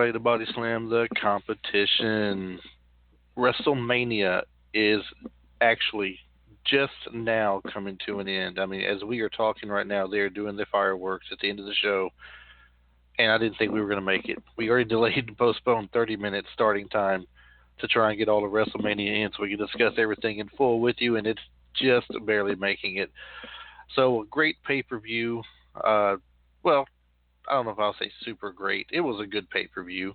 ready to body slam the competition. WrestleMania is actually just now coming to an end. I mean, as we are talking right now, they are doing the fireworks at the end of the show, and I didn't think we were going to make it. We already delayed and postponed 30 minutes starting time to try and get all of WrestleMania in so we can discuss everything in full with you, and it's just barely making it. So, a great pay per view. Well, I don't know if I'll say super great. It was a good pay per view.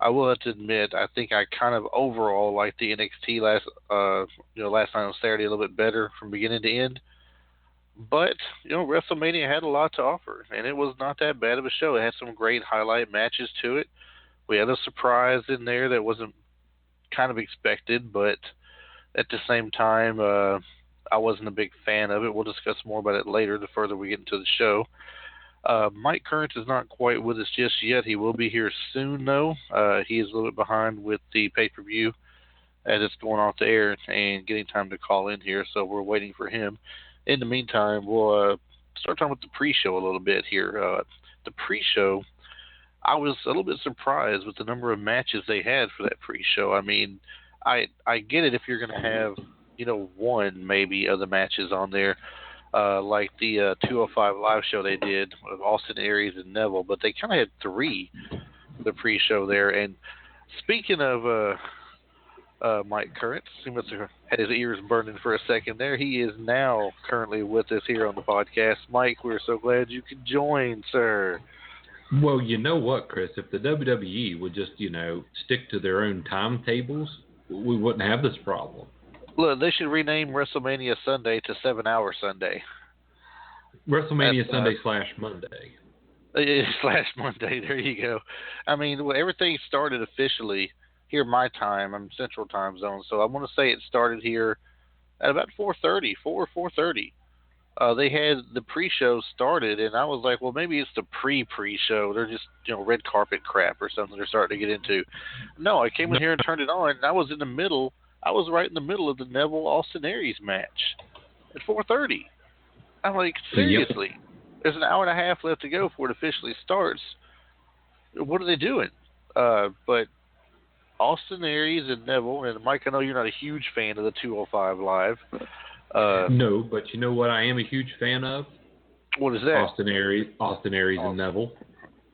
I will have to admit, I think I kind of overall liked the NXT last night on Saturday a little bit better from beginning to end. But WrestleMania had a lot to offer, and it was not that bad of a show. It had some great highlight matches to it. We had a surprise in there that wasn't kind of expected, but at the same time, I wasn't a big fan of it. We'll discuss more about it later the further we get into the show. Mike Current is not quite with us just yet. He will be here soon, though. He is a little bit behind with the pay-per-view as it's going off the air and getting time to call in here, so we're waiting for him. In the meantime, we'll start talking about the pre-show a little bit here. The pre-show, I was a little bit surprised with the number of matches they had for that pre-show. I mean, I get it if you're going to have, one maybe of the matches on there, like the 205 live show they did with Austin Aries and Neville, but they kind of had three for the pre-show there. And speaking of Mike Current, he must have had his ears burning for a second there. He is now currently with us here on the podcast. Mike, we're so glad you could join, sir. Well, you know what, Chris? If the WWE would just, stick to their own timetables, we wouldn't have this problem. Look, they should rename WrestleMania Sunday to 7 Hour Sunday. WrestleMania Sunday / Monday. / Monday, there you go. I mean, everything started officially here my time. I'm Central Time Zone, so I want to say it started here at about 4:30. They had the pre-show started, and I was like, well, maybe it's the pre-show. They're just, red carpet crap or something they're starting to get into. No, I came in here and turned it on, and I was right in the middle of the Neville Austin Aries match at 4:30. I'm like, seriously? Yep. There's an hour and a half left to go before it officially starts. What are they doing? But Austin Aries and Neville, and Mike, I know you're not a huge fan of the 205 Live. No, but you know what I am a huge fan of? What is that? Austin Aries and Neville.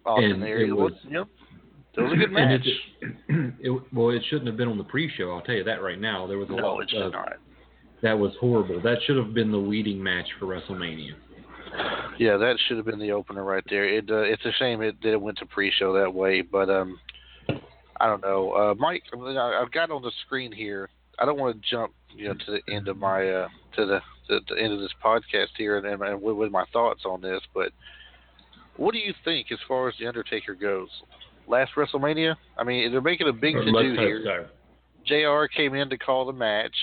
Austin Aries. Yep. It was a good match. It shouldn't have been on the pre-show. I'll tell you that right now. There was a lot. It should not. That was horrible. That should have been the leading match for WrestleMania. Yeah, that should have been the opener right there. It's a shame that it went to pre-show that way, but I don't know. Mike, I've got on the screen here. I don't want to jump, to the end of my to the end of this podcast here and with my thoughts on this, but what do you think as far as the Undertaker goes? Last WrestleMania, I mean, they're making a big to-do here. JR came in to call the match.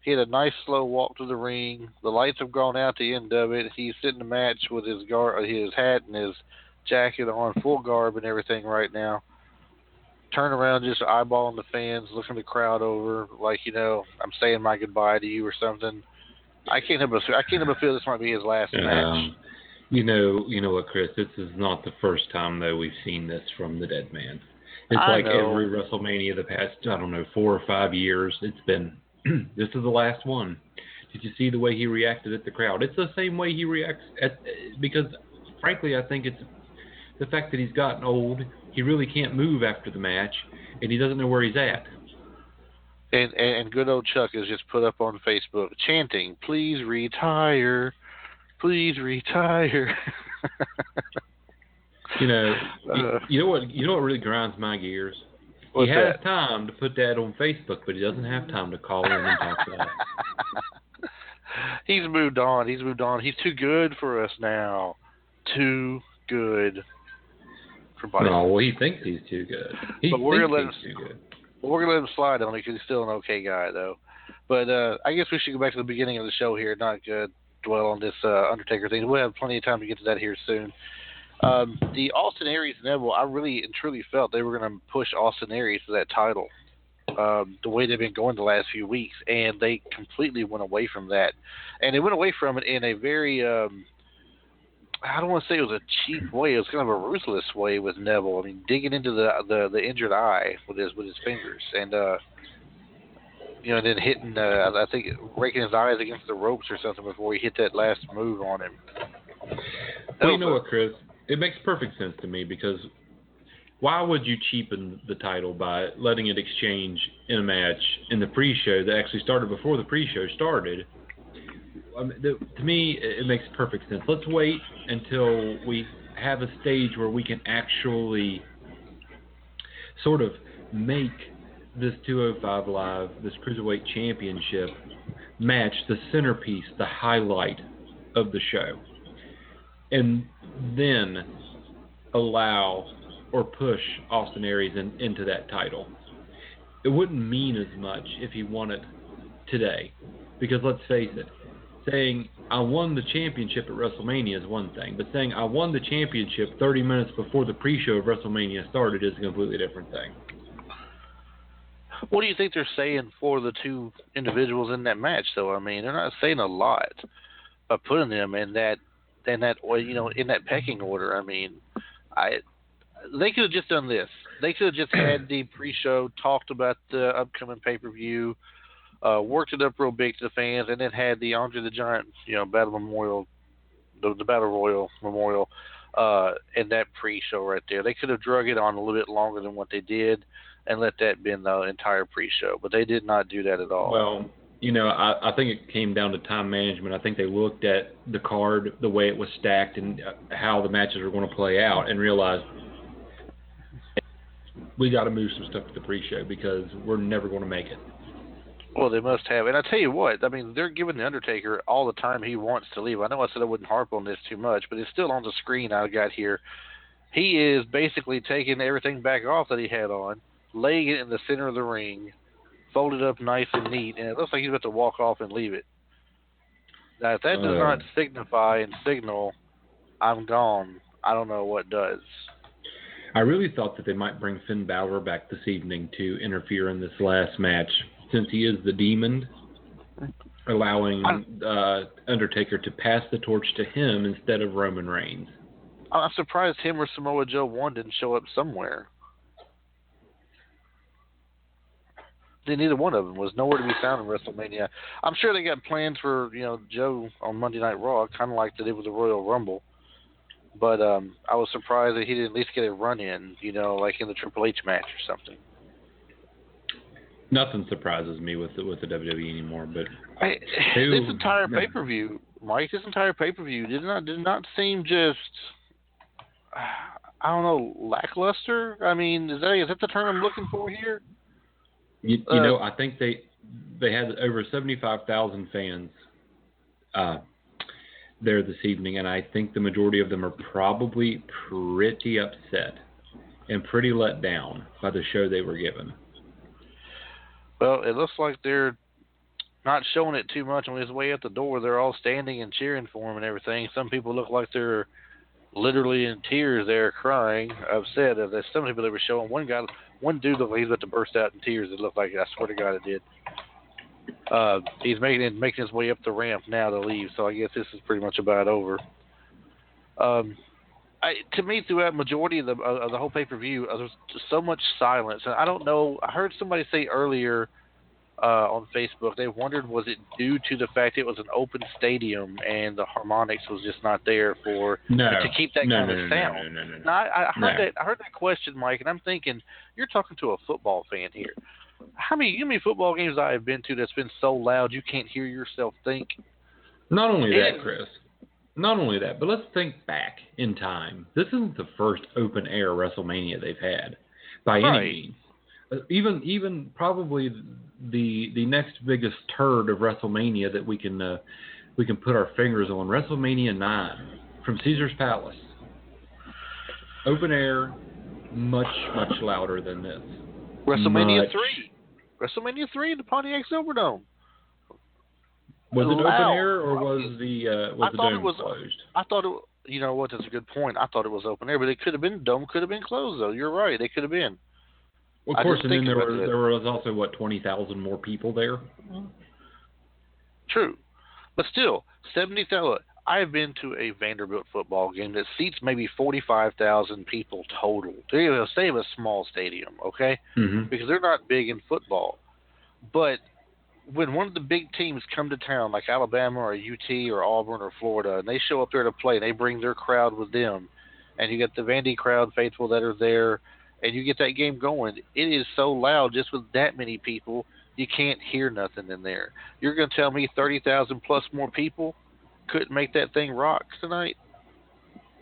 He had a nice slow walk to the ring. The lights have gone out at the end of it. He's sitting in the match with his hat and his jacket on, full garb and everything right now. Turn around, just eyeballing the fans, looking the crowd over, like, I'm saying my goodbye to you or something. I can't help but feel this might be his last match. You know what, Chris? This is not the first time, though, we've seen this from the dead man. It's like every WrestleMania the past, 4 or 5 years, it's been, this is the last one. Did you see the way he reacted at the crowd? It's the same way he reacts because, frankly, I think it's the fact that he's gotten old. He really can't move after the match, and he doesn't know where he's at. And good old Chuck has just put up on Facebook, chanting, "Please retire. Please retire." You know what really grinds my gears? He has time to put that on Facebook, but he doesn't have time to call in and talk to us. He's moved on. He's too good for us now. Too good for Buddy. No, well, he thinks he's too good. We're going to let him slide on it because he's still an okay guy, though. But I guess we should go back to the beginning of the show here, not dwell on this Undertaker thing. We'll have plenty of time to get to that here soon. The Austin Aries Neville, I really and truly felt they were going to push Austin Aries to that title the way they've been going the last few weeks, and they completely went away from that. And they went away from it in a very I don't want to say it was a cheap way. It was kind of a ruthless way with Neville. I mean, digging into the injured eye with his fingers, and and then hitting I think raking his eyes against the ropes or something before he hit that last move on him. Well, you know what, Chris? It makes perfect sense to me because why would you cheapen the title by letting it exchange in a match in the pre-show that actually started before the pre-show started? I mean, to me, it makes perfect sense. Let's wait until we have a stage where we can actually sort of make this 205 Live, this Cruiserweight Championship match the centerpiece, the highlight of the show. And then allow or push Austin Aries into that title. It wouldn't mean as much if he won it today. Because let's face it, saying I won the championship at WrestleMania is one thing, but saying I won the championship 30 minutes before the pre-show of WrestleMania started is a completely different thing. What do you think they're saying for the two individuals in that match, though? I mean, they're not saying a lot by putting them in that in that pecking order. I mean, they could have just done this. They could have just had the pre-show, talked about the upcoming pay-per-view, worked it up real big to the fans, and then had the Andre the Giant, Battle Memorial, the Battle Royal Memorial, in that pre-show right there. They could have drug it on a little bit longer than what they did, and let that be the entire pre-show. But they did not do that at all. Well, I think it came down to time management. I think they looked at the card, the way it was stacked, and how the matches were going to play out, and realized we got to move some stuff to the pre-show because we're never going to make it. Well, they must have. And I tell you what, I mean, they're giving The Undertaker all the time he wants to leave. I know I said I wouldn't harp on this too much, but it's still on the screen I got here. He is basically taking everything back off that he had on, laying it in the center of the ring, folded up nice and neat, and it looks like he's about to walk off and leave it. Now, if that does not signify and signal, I'm gone, I don't know what does. I really thought that they might bring Finn Balor back this evening to interfere in this last match, since he is the Demon, allowing Undertaker to pass the torch to him instead of Roman Reigns. I'm surprised him or Samoa Joe 1 didn't show up somewhere. Neither one of them was nowhere to be found in WrestleMania. I'm sure they got plans for Joe on Monday Night Raw, kind of like they did with the Royal Rumble. But I was surprised that he didn't at least get a run in, like in the Triple H match or something. Nothing surprises me with the WWE anymore, but this entire pay-per-view, Mike, did not seem just, I don't know, lackluster. I mean, is that the term I'm looking for here? I think they had over 75,000 fans there this evening, and I think the majority of them are probably pretty upset and pretty let down by the show they were given. Well, it looks like they're not showing it too much. On his way out the door, they're all standing and cheering for him and everything. Some people look like they're literally in tears there, crying, upset. There's some people they were showing. One dude looked like he's about to burst out in tears. It looked like, I swear to God it did. He's making his way up the ramp now to leave, so I guess this is pretty much about over. To me, throughout majority of the whole pay-per-view, there's just so much silence. And I don't know, I heard somebody say earlier on Facebook, they wondered, was it due to the fact it was an open stadium and the harmonics was just not there to keep that kind of sound? No. I heard that question, Mike, and I'm thinking, you're talking to a football fan here. How many football games I have been to that's been so loud you can't hear yourself think? Not only that, Chris. Not only that, but let's think back in time. This isn't the first open-air WrestleMania they've had, by any means. Even probably the next biggest turd of WrestleMania that we can put our fingers on, WrestleMania 9 from Caesar's Palace. Open air, much louder than this. WrestleMania 3, the Pontiac Silverdome. Was it open air or was the dome closed? I thought it. You know what? That's a good point. I thought it was open air, but it could have been dome. Could have been closed though. You're right. It could have been. Well, of course, and then there was also 20,000 more people there. True, but still 70,000. I've been to a Vanderbilt football game that seats maybe 45,000 people total. They'll say a small stadium, okay? Mm-hmm. Because they're not big in football. But when one of the big teams come to town, like Alabama or UT or Auburn or Florida, and they show up there to play, and they bring their crowd with them, and you get the Vandy crowd faithful that are there, and you get that game going, it is so loud just with that many people, you can't hear nothing in there. You're going to tell me 30,000 plus more people couldn't make that thing rock tonight?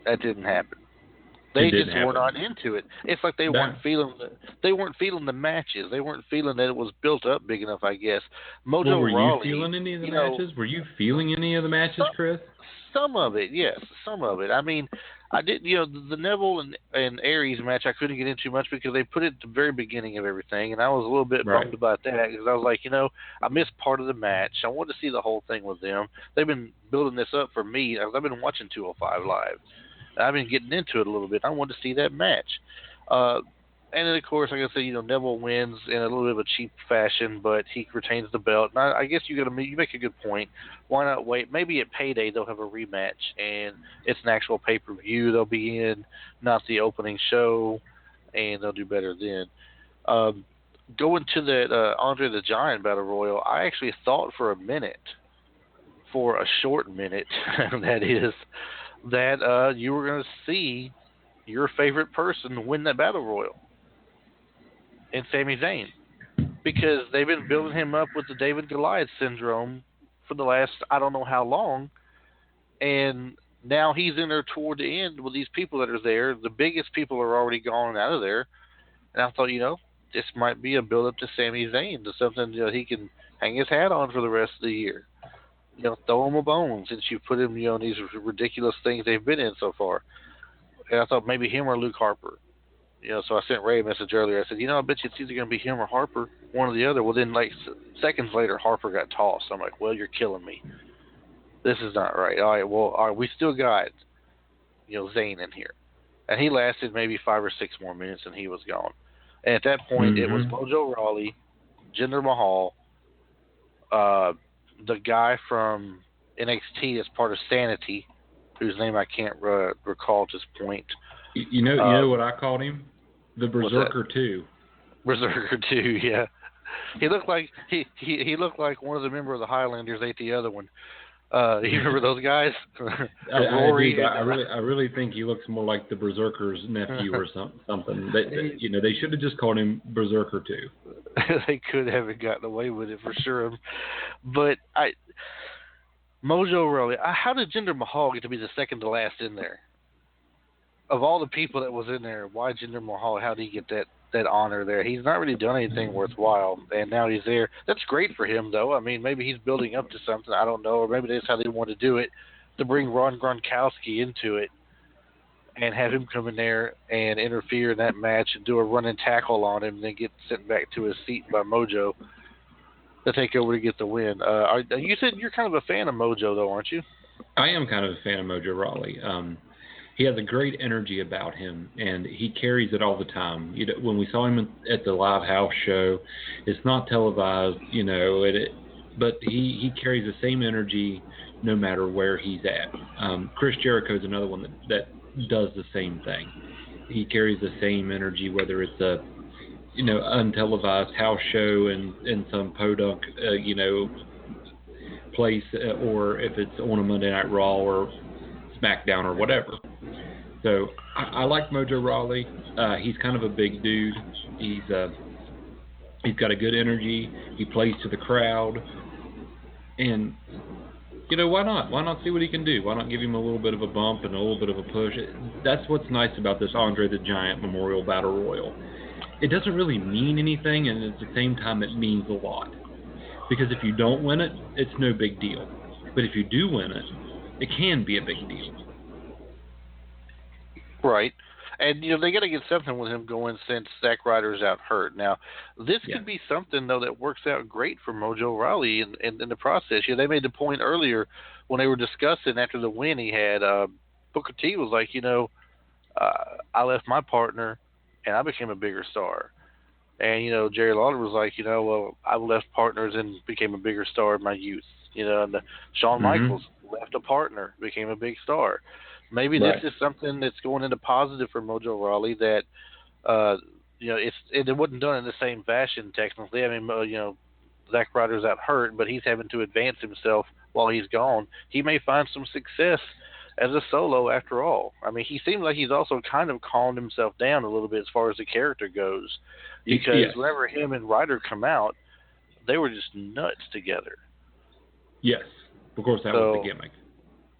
That didn't happen. It They didn't just were happen. not into it. It's like they weren't feeling the matches. They weren't feeling that it was built up big enough. I guess Well, Mojo were you Rawley. feeling any of the matches? Were you feeling any of the matches, Chris? Some of it, yes, some of it. I mean, I did. The Neville and Aries match I couldn't get into much because they put it at the very beginning of everything, and I was a little bit Right. bummed about that because I was like, I missed part of the match. I wanted to see the whole thing with them. They've been building this up for me. I've been watching 205 Live. I've been getting into it a little bit. I wanted to see that match. And then, of course, like I said, Neville wins in a little bit of a cheap fashion, but he retains the belt. And I guess you make a good point. Why not wait? Maybe at Payday they'll have a rematch, and it's an actual pay-per-view they'll be in, not the opening show, and they'll do better then. Going to that Andre the Giant Battle Royal, I actually thought for a short minute, that is, that you were going to see your favorite person win that Battle Royal. And Sami Zayn, because they've been building him up with the David Goliath syndrome for the last I don't know how long, and now he's in there toward the end with these people that are there. The biggest people are already gone out of there, and I thought, this might be a build up to Sami Zayn, to something he can hang his hat on for the rest of the year. Throw him a bone since you put him in these ridiculous things they've been in so far. And I thought maybe him or Luke Harper. So I sent Ray a message earlier. I said, I bet you it's either going to be him or Harper, one or the other. Well, then, like, seconds later, Harper got tossed. I'm like, well, you're killing me. This is not right. All right, we still got, Zayn in here. And he lasted maybe 5 or 6 more minutes, and he was gone. And at that point, It was Mojo Rawley, Jinder Mahal, the guy from NXT that's part of Sanity, whose name I can't recall at this point. You know what I called him? The Berserker 2. Berserker 2, yeah. He looked like he looked like one of the members of the Highlanders ate the other one. You remember those guys? Rory. I really think he looks more like the Berserker's nephew or something. They should have just called him Berserker 2. They could haven't gotten away with it for sure. But Mojo Rawley, how did Jinder Mahal get to be the second to last in there? Of all the people that was in there, why Jinder Mahal? How did he get that honor there? He's not really done anything worthwhile, and now he's there. That's great for him, though. I mean, maybe he's building up to something. I don't know, or maybe that's how they want to do it, to bring Ron Gronkowski into it and have him come in there and interfere in that match and do a running tackle on him, and then get sent back to his seat by Mojo to take over to get the win. You said you're kind of a fan of Mojo, though, aren't you? I am kind of a fan of Mojo Rawley. He has a great energy about him, and he carries it all the time. When we saw him at the live house show, it's not televised, but he carries the same energy no matter where he's at. Chris Jericho is another one that does the same thing. He carries the same energy, whether it's a untelevised house show in some podunk place, or if it's on a Monday Night Raw or SmackDown or whatever. So I like Mojo Rawley. He's kind of a big dude. He's got a good energy. He plays to the crowd, and why not? Why not see what he can do? Why not give him a little bit of a bump and a little bit of a push? That's what's nice about this Andre the Giant Memorial Battle Royal. It doesn't really mean anything, and at the same time, it means a lot. Because if you don't win it, it's no big deal. But if you do win it, it can be a big deal. Right. And, they got to get something with him going since Zack Ryder's out hurt. Now, this could be something, though, that works out great for Mojo Rawley in the process. They made the point earlier when they were discussing after the win he had, Booker T was like, I left my partner and I became a bigger star. And, Jerry Lawler was like, well, I left partners and became a bigger star in my youth. And Shawn Michaels left a partner, became a big star. Maybe this is something that's going into positive for Mojo Rawley that, uh, it wasn't done in the same fashion technically. I mean, Zack Ryder's out hurt, but he's having to advance himself while he's gone. He may find some success as a solo after all. I mean, he seems like he's also kind of calmed himself down a little bit as far as the character goes, because whenever him and Ryder come out, they were just nuts together. Yes, of course that was the gimmick.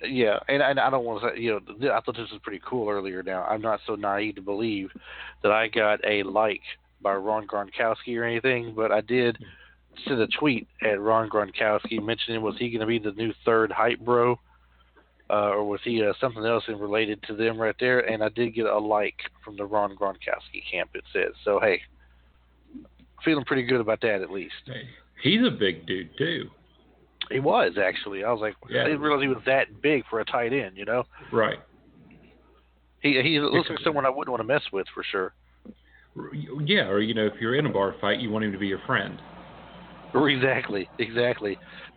Yeah, and I don't want to say, I thought this was pretty cool earlier. Now, I'm not so naive to believe that I got a like by Ron Gronkowski or anything, but I did send a tweet at Ron Gronkowski mentioning, was he going to be the new third hype bro, or was he something else and related to them right there? And I did get a like from the Ron Gronkowski camp, it says. So, hey, feeling pretty good about that at least. Hey, he's a big dude, too. He was, actually. I was like, I didn't realize he was that big for a tight end, Right. He looks like someone I wouldn't want to mess with, for sure. Yeah, or, if you're in a bar fight, you want him to be your friend. Exactly.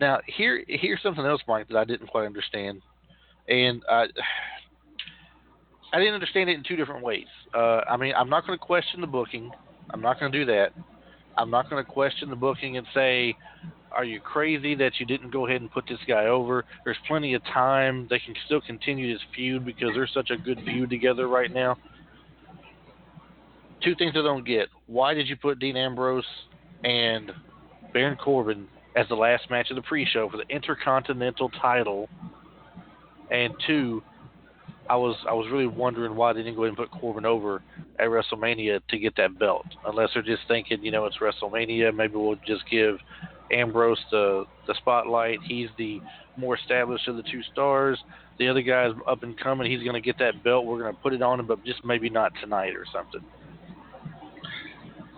Now, here's something else, Mike, that I didn't quite understand. And I didn't understand it in two different ways. I mean, I'm not going to question the booking. I'm not going to do that. I'm not going to question the booking and say, are you crazy that you didn't go ahead and put this guy over? There's plenty of time. They can still continue this feud because they're such a good feud together right now. Two things I don't get. Why did you put Dean Ambrose and Baron Corbin as the last match of the pre-show for the Intercontinental title? And two, I was really wondering why they didn't go ahead and put Corbin over at WrestleMania to get that belt. Unless they're just thinking, it's WrestleMania, maybe we'll just give Ambrose the spotlight. He's the more established of the two stars. The other guy's up and coming. He's going to get that belt. We're going to put it on him, but just maybe not tonight or something.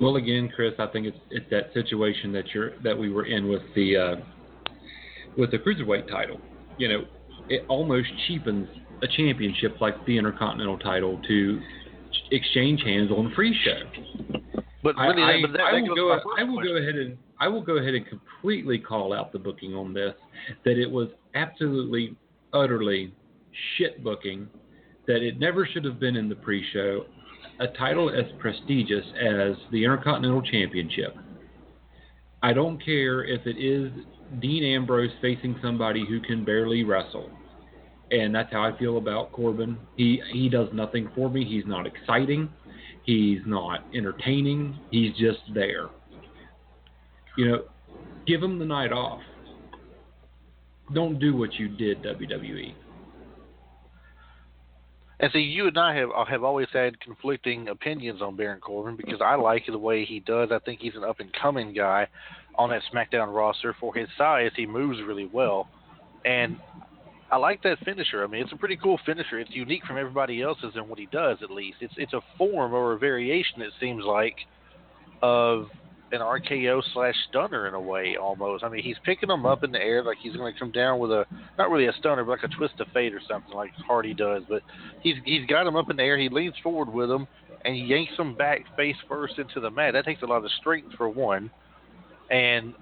Well, again, Chris, I think it's that situation that we were in with the cruiserweight title. It almost cheapens a championship like the Intercontinental title to exchange hands on the free show. But really, I will go ahead and completely call out the booking on this. That it was absolutely, utterly shit booking. That it never should have been in the pre-show. A title as prestigious as the Intercontinental Championship. I don't care if it is Dean Ambrose facing somebody who can barely wrestle. And that's how I feel about Corbin. He does nothing for me. He's not exciting. He's not entertaining. He's just there. Give him the night off. Don't do what you did, WWE. And see, you and I have always had conflicting opinions on Baron Corbin because I like the way he does. I think he's an up-and-coming guy on that SmackDown roster. For his size, he moves really well. And I like that finisher. I mean, it's a pretty cool finisher. It's unique from everybody else's in what he does, at least. It's a form or a variation, it seems like, of an RKO / stunner in a way, almost. I mean, he's picking them up in the air like he's going to come down with not really a stunner, but like a twist of fate or something like Hardy does. But he's got him up in the air. He leans forward with him, and he yanks him back face first into the mat. That takes a lot of strength for one. And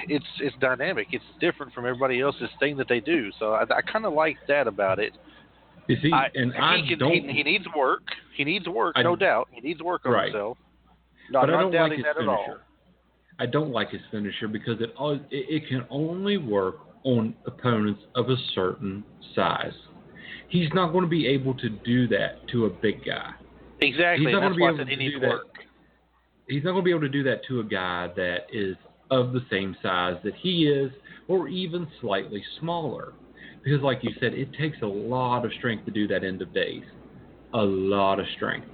it's dynamic. It's different from everybody else's thing that they do. So I kind of like that about it. You see, he needs work. He needs work, no doubt. He needs work on himself. No, but I'm I don't not like doubting his that finisher. at all. I don't like his finisher because it can only work on opponents of a certain size. He's not going to be able to do that to a big guy. Exactly. That's why I said he needs work. He's not going to be able to do that to a guy that is of the same size that he is, or even slightly smaller. Because, like you said, it takes a lot of strength to do that end of days. A lot of strength.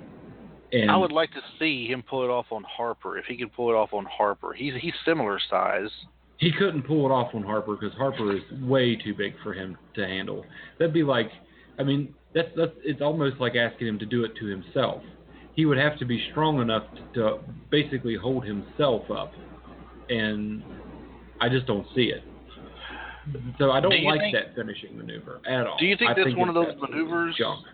And I would like to see him pull it off on Harper, if he could pull it off on Harper. He's similar size. He couldn't pull it off on Harper because Harper is way too big for him to handle. That'd be like, I mean, it's almost like asking him to do it to himself. He would have to be strong enough to basically hold himself up. And I just don't see it. So I don't like that finishing maneuver at all. Do you think that's one of those maneuvers? Junk.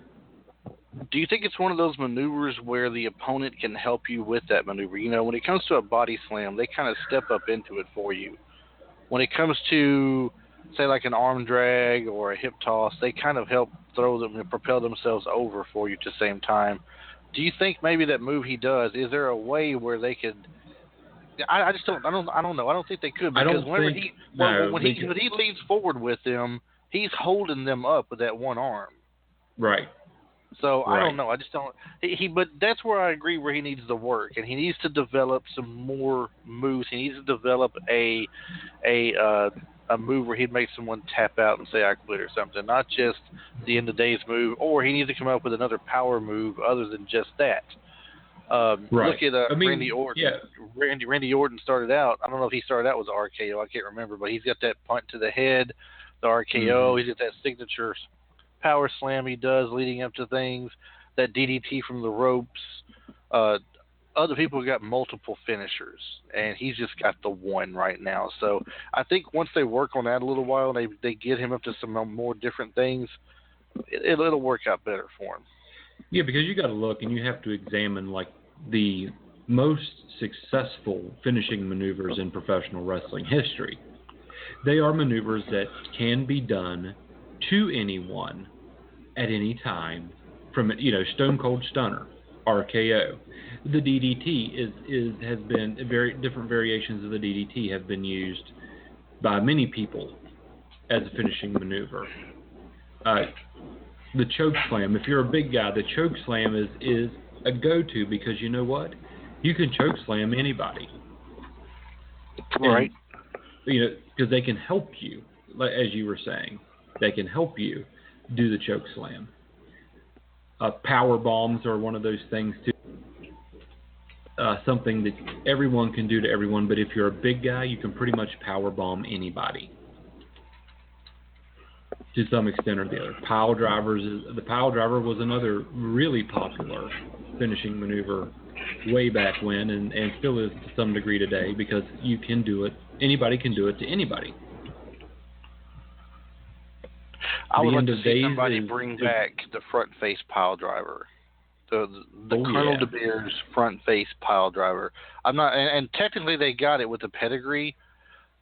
Do you think it's one of those maneuvers where the opponent can help you with that maneuver? When it comes to a body slam, they kind of step up into it for you. When it comes to say like an arm drag or a hip toss, they kind of help throw them and propel themselves over for you at the same time. Do you think maybe that move he does? Is there a way where they could? I just don't. I don't know. I don't think they could I because don't whenever think he no when because he leans forward with them, he's holding them up with that one arm. right, So I don't right, know. I just don't. But that's where I agree where he needs to work, and he needs to develop some more moves. He needs to develop a uh, a move where he'd make someone tap out and say I quit or something, not just the end of days move. Or he needs to come up with another power move other than just that. right. Look at I Randy mean, Orton. yeah, Randy Orton started out. I don't know if he started out with RKO. I can't remember, but he's got that punt to the head, the RKO. hmm He's got that signature power slam he does leading up to things, that DDT from the ropes. Uh, Other people got multiple finishers, and he's just got the one right now. So I think once they work on that a little while, they get him up to some more different things, it'll work out better for him. yeah, because you got to look and you have to examine like the most successful finishing maneuvers in professional wrestling history. They are maneuvers that can be done to anyone at any time from Stone Cold Stunner, RKO. The DDT has been very different variations of the DDT have been used by many people as a finishing maneuver. Uh, the choke slam, if you're a big guy, the choke slam is a go-to because you know what? You can choke slam anybody. And Right. because they can help you, as you were saying, they can help you do the choke slam. Power bombs are one of those things too. Something that everyone can do to everyone, but if you're a big guy, you can pretty much power bomb anybody to some extent or the other. The pile driver was another really popular finishing maneuver way back when, and still is to some degree today because you can do it. Anybody can do it to anybody. I would The like end to of see days somebody bring back the front face pile driver. The oh Colonel yeah, De Beers front face pile driver. I'm not, and technically they got it with the pedigree,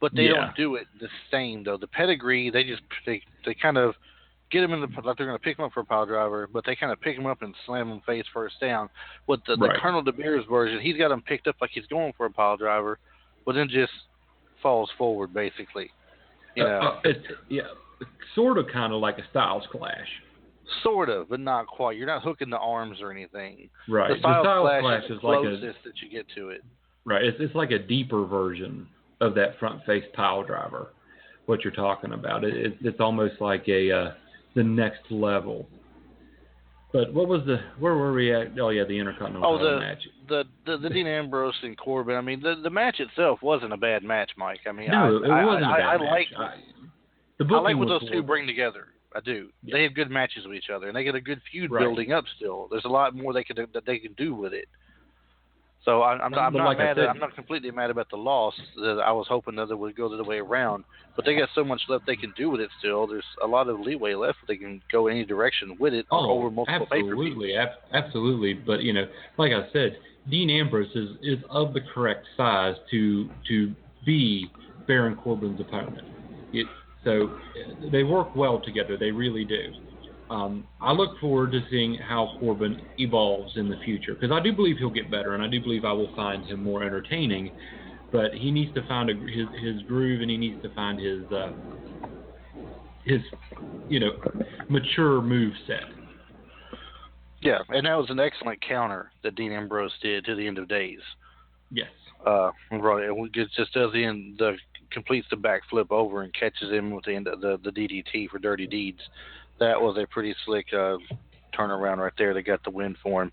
but they yeah, don't do it the same though. The pedigree they kind of get him in the like they're going to pick him up for a pile driver, but they kind of pick him up and slam him face first down. With the right. Colonel De Beers version, he's got him picked up like he's going for a pile driver, but then just falls forward basically. You know, It's sort of kind of like a Styles Clash. sort of, but not quite. You're not hooking the arms or anything. The Right. The Styles Styles Clash Clash is the is like a closest that you get to it. right. It's like a deeper version of that front face pile driver. What you're talking about. It's almost like the next level. But where were we at? Oh yeah, the Intercontinental title match. The Dean Ambrose and Corbin. I mean, the match itself wasn't a bad match, Mike. I mean, No, it wasn't a bad match. The I like booking what was those two horrible. bring together. I do. Yeah. They have good matches with each other, and they get a good feud Right. building up. Still, there's a lot more that they can do with it. So I'm not like mad. I said, I'm not completely mad about the loss. That I was hoping that it would go the other way around, but they got so much left they can do with it. Still, there's a lot of leeway left. They can go any direction with it over multiple pay-per-views. Absolutely. But like I said, Dean Ambrose is of the correct size to be Baron Corbin's opponent. So they work well together. They really do. I look forward to seeing how Corbin evolves in the future because I do believe he'll get better, and I do believe I will find him more entertaining. But he needs to find his groove, and he needs to find his mature move set. Yeah, and that was an excellent counter that Dean Ambrose did to the end of days. Yes. Right. It just does completes the backflip over and catches him with the end of the DDT for Dirty Deeds. That was a pretty slick turnaround right there. They got the win for him.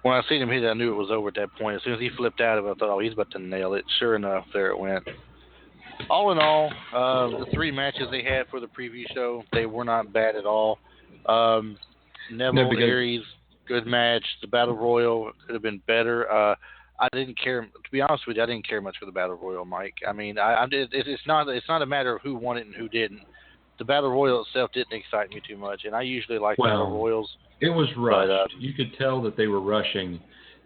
When I seen him hit it, I knew it was over at that point. As soon as he flipped out of it, I thought, oh, he's about to nail it. Sure enough, there it went. All in all, the three matches they had for the preview show, they were not bad at all. Neville, Aries, good match. The Battle Royal could have been better. I didn't care. To be honest with you, I didn't care much for the Battle Royal, Mike. I mean, it's not a matter of who won it and who didn't. The Battle Royal itself didn't excite me too much, and I usually like Battle Royals. It was rushed. You could tell that they were rushing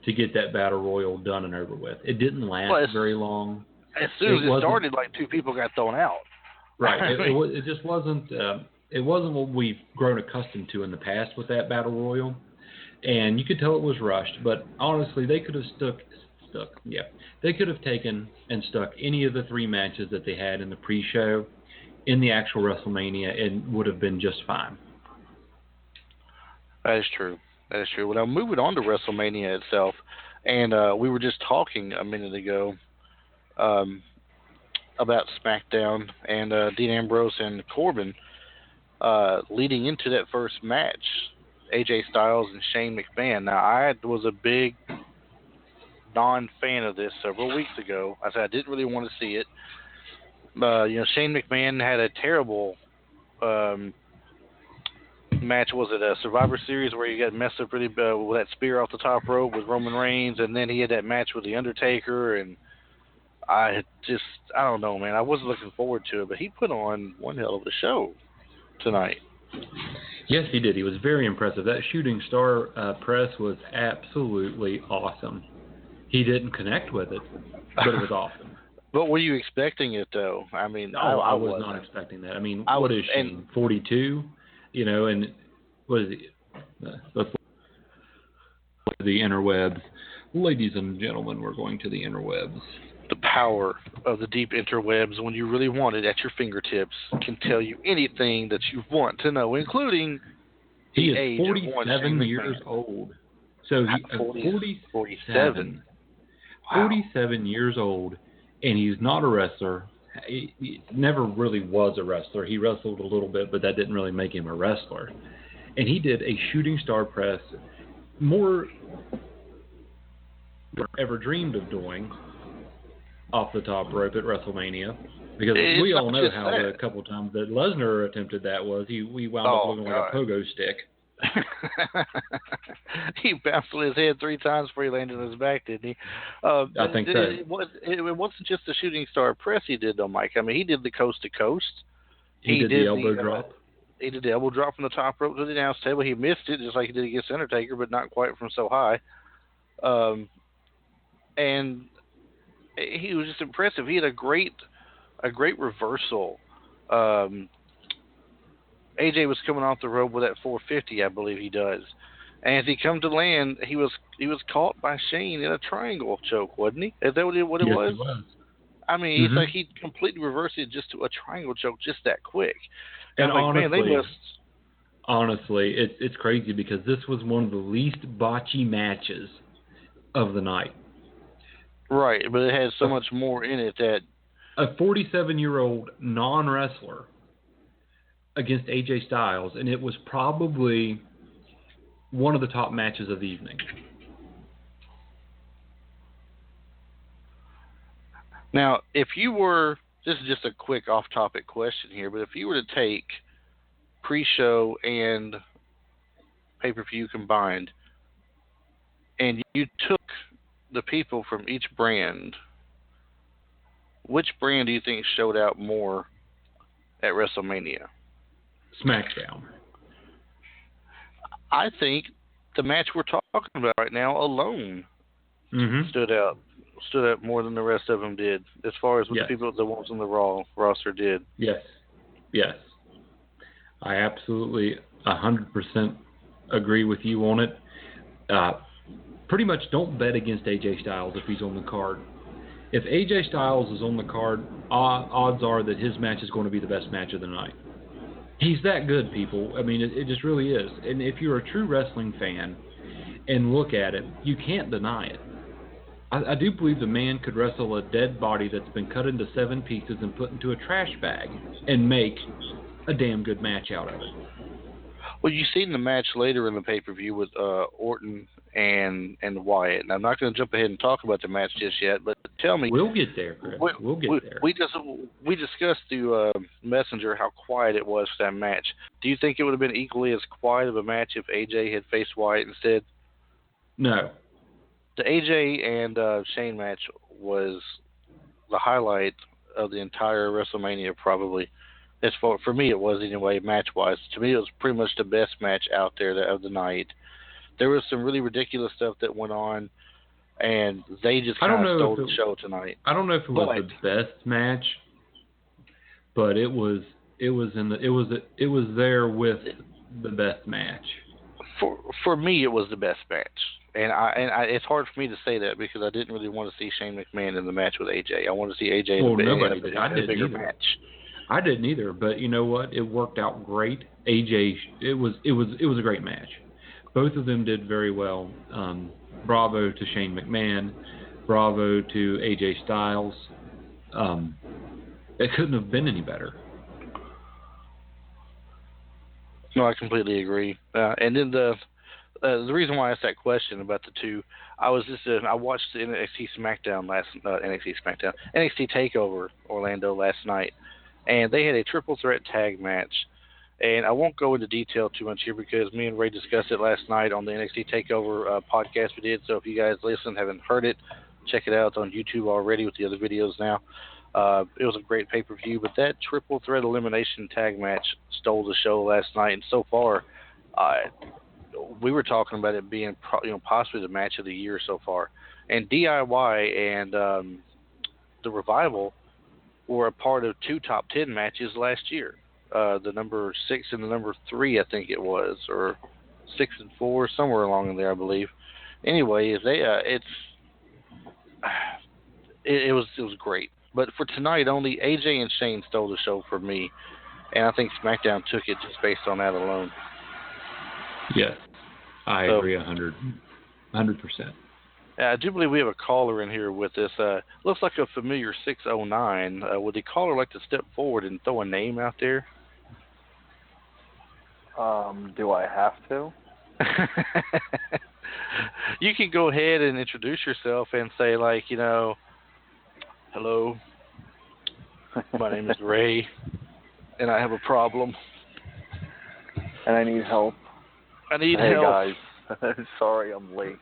to get that Battle Royal done and over with. It didn't last very long. As soon as it started, like two people got thrown out. Right. It just wasn't. It wasn't what we've grown accustomed to in the past with that battle royal, and you could tell it was rushed. But honestly, they could have stuck. Yeah, they could have taken and stuck any of the 3 matches that they had in the pre-show in the actual WrestleMania, and would have been just fine. That is true. That is true. Well, now moving on to WrestleMania itself, and we were just talking a minute ago about SmackDown and Dean Ambrose and Corbin leading into that first match, AJ Styles and Shane McMahon. Now, I was a big non-fan of this several weeks ago. I said I didn't really want to see it. Shane McMahon had a terrible match. Was it a Survivor Series where he got messed up really bad with that spear off the top rope with Roman Reigns, and then he had that match with The Undertaker, and I don't know, man. I wasn't looking forward to it, but he put on one hell of a show tonight. Yes, he did. He was very impressive. That shooting star press was absolutely awesome. He didn't connect with it, but it was awesome. But were you expecting it, though? I mean, no, I was not expecting that. I mean, what is she, 42? And what is he? Let's look at the interwebs. Ladies and gentlemen, we're going to the interwebs. The power of the deep interwebs, when you really want it at your fingertips, can tell you anything that you want to know, including he the is 47 years old. So he 47. Wow. 47 years old, and he's not a wrestler. He never really was a wrestler. He wrestled a little bit, but that didn't really make him a wrestler. And he did a shooting star press more than I ever dreamed of doing off the top rope at WrestleMania, because we all know how the couple times that Lesnar attempted that was he wound up looking like a pogo stick. He bounced on his head 3 times before he landed on his back, didn't he? I think so. It wasn't just the shooting star press he did, though, Mike. I mean, he did the coast to coast. He did the elbow drop. He did the elbow drop from the top rope to the announce table. He missed it just like he did against Undertaker, but not quite from so high. And he was just impressive. He had a great reversal. AJ was coming off the rope with that 450, I believe he does. And as he come to land, he was caught by Shane in a triangle choke, wasn't he? Is that what it was? Yes, it was. I mean, it's like he completely reversed it just to a triangle choke just that quick. And like, honestly, man, they must... honestly, it's crazy because this was one of the least botchy matches of the night. Right, but it had so much more in it that... A 47-year-old non-wrestler against AJ Styles, and it was probably one of the top matches of the evening. Now, if you were, this is just a quick off-topic question here, but if you were to take pre-show and pay-per-view combined, and you took the people from each brand, which brand do you think showed out more at WrestleMania? SmackDown. I think the match we're talking about right now alone stood out more than the rest of them did, as far as what the people, the ones on the Raw roster did. Yes. I absolutely 100% agree with you on it. Pretty much don't bet against AJ Styles if he's on the card. If AJ Styles is on the card, odds are that his match is going to be the best match of the night. He's that good, people. I mean, it just really is. And if you're a true wrestling fan and look at it, you can't deny it. I do believe the man could wrestle a dead body that's been cut into 7 pieces and put into a trash bag and make a damn good match out of it. Well, you've seen the match later in the pay-per-view with Orton and Wyatt. And I'm not going to jump ahead and talk about the match just yet, but tell me. We'll get there, Chris. We'll get there. We discussed through Messenger how quiet it was for that match. Do you think it would have been equally as quiet of a match if AJ had faced Wyatt instead? No. The AJ and Shane match was the highlight of the entire WrestleMania, probably. As for me, it was anyway, match-wise. To me, it was pretty much the best match out there of the night. There was some really ridiculous stuff that went on, and they just kind of stole the show tonight. I don't know if it was the best match, but it was there with the best match. For me, it was the best match, and it's hard for me to say that because I didn't really want to see Shane McMahon in the match with AJ. I wanted to see AJ in a bigger match. I didn't either, but you know what? It worked out great. AJ, it was a great match. Both of them did very well. Bravo to Shane McMahon. Bravo to AJ Styles. It couldn't have been any better. No, I completely agree. And then the reason why I asked that question about the two, I watched the NXT Takeover Orlando last night, and they had a triple threat tag match. And I won't go into detail too much here because me and Ray discussed it last night on the NXT Takeover podcast we did. So if you guys haven't heard it, check it out. It's on YouTube already with the other videos now. It was a great pay-per-view, but that triple threat elimination tag match stole the show last night. And so far, we were talking about it being possibly the match of the year so far. And DIY and the Revival were a part of 2 top 10 matches last year. The number 6 and the number 3, I think it was, or 6 and 4, somewhere along in there, I believe. Anyway, it was great. But for tonight, only AJ and Shane stole the show for me, and I think SmackDown took it just based on that alone. Yes, I agree 100%. I do believe we have a caller in here with us. Looks like a familiar 609. Would the caller like to step forward and throw a name out there? Do I have to? You can go ahead and introduce yourself and say, hello, my name is Ray, and I have a problem. And I need help. Hey, help. Guys. Sorry I'm late.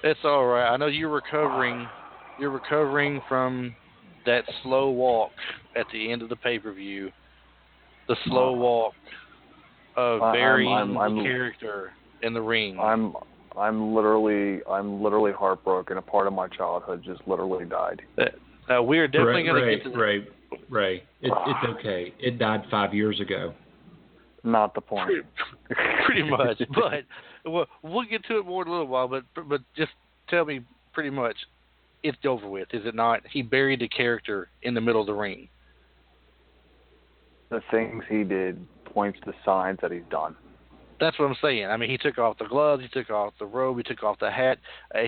It's all right. I know you're recovering. You're recovering from that slow walk at the end of the pay-per-view. The slow walk of burying the character in the ring. I'm literally heartbroken. A part of my childhood just literally died. We are definitely going to get to Ray. It's okay. It died 5 years ago. Not the point. Pretty much, but we'll get to it more in a little while. But just tell me, pretty much, it's over with, is it not? He buried the character in the middle of the ring. The things he did points to signs that he's done. That's what I'm saying. I mean, he took off the gloves, he took off the robe, he took off the hat.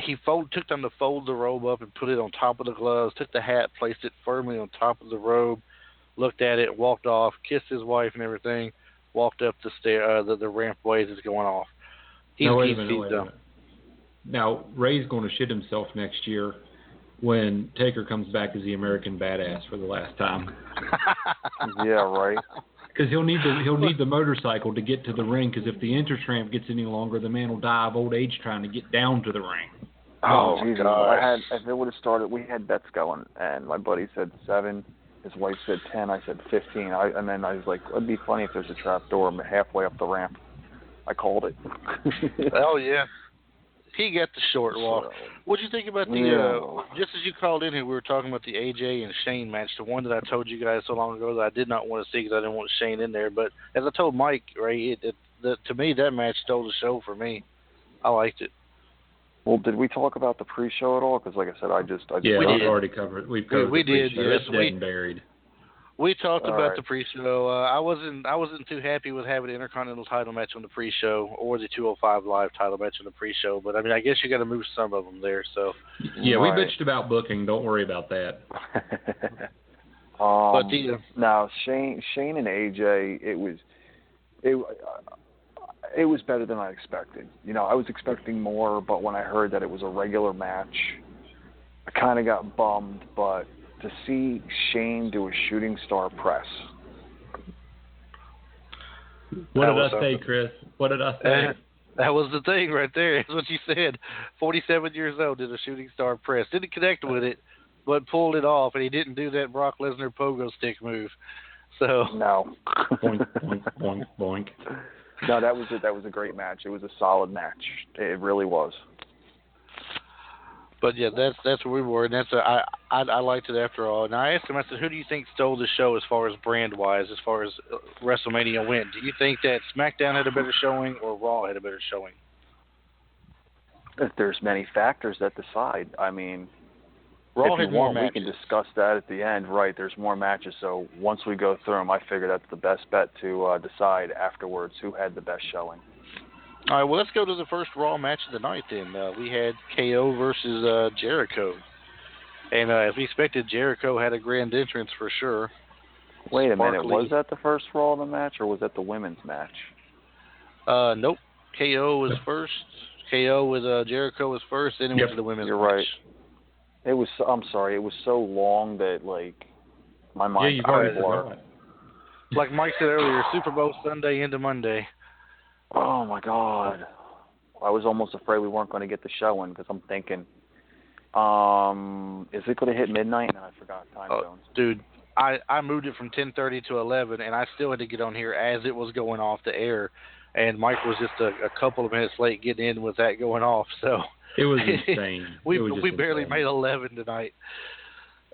He took time to fold the robe up and put it on top of the gloves, took the hat, placed it firmly on top of the robe, looked at it, walked off, kissed his wife and everything, walked up the the rampway as it's going off. Wait a minute. Now, Ray's going to shit himself next year when Taker comes back as the American Badass for the last time. Yeah, right. Because he'll need the motorcycle to get to the ring. Because if the Intertramp gets any longer, the man will die of old age trying to get down to the ring. Oh God! If it would have started, we had bets going, and my buddy said 7. His wife said 10. I said 15. And then I was like, it'd be funny if there's a trap door. I'm halfway up the ramp. I called it. Oh yeah. He got the short walk. What'd you think about just as you called in here, we were talking about the AJ and Shane match, the one that I told you guys so long ago that I did not want to see because I didn't want Shane in there. But as I told Mike, Ray, to me, that match stole the show for me. I liked it. Well, did we talk about the pre-show at all? Because like I said, we've already covered. We did. Yes, we buried. We talked about the pre-show. I wasn't too happy with having the Intercontinental title match on the pre-show or the 205 Live title match on the pre-show. But I mean, I guess you got to move some of them there. So yeah, we bitched about booking. Don't worry about that. Now Shane and AJ, it was better than I expected. I was expecting more, but when I heard that it was a regular match, I kind of got bummed. But to see Shane do a shooting star press. What did I say, Chris? What did I say? That was the thing right there. That's what you said. 47 years old, did a shooting star press. Didn't connect with it, but pulled it off, and he didn't do that Brock Lesnar pogo stick move. So no. Boink, boink, boink, boink. No, that was a great match. It was a solid match. It really was. But yeah, that's where we were, and I liked it after all. And I asked him, I said, who do you think stole the show as far as brand wise, as far as WrestleMania went? Do you think that SmackDown had a better showing or Raw had a better showing? There's many factors that decide. I mean, Raw if you had more want, we matches. can discuss that at the end. Right, there's more matches. So once we go through them, I figure that's the best bet to decide afterwards who had the best showing. All right, well, let's go to the first Raw match of the night then. We had KO versus Jericho. And as we expected, Jericho had a grand entrance for sure. Wait a minute, was that the first Raw of the match, or was that the women's match? Nope. KO was first. KO with Jericho was first, then it went to the women's match. You're right. It was. I'm sorry. It was so long that my mind. Yeah, you've already forgot. Like Mike said earlier, Super Bowl Sunday into Monday. Oh my God! I was almost afraid we weren't going to get the showing because I'm thinking, is it going to hit midnight? And I forgot time zones. Dude, I moved it from 10:30 to 11, and I still had to get on here as it was going off the air. And Mike was just a couple of minutes late getting in with that going off. So it was insane. we barely made 11 tonight,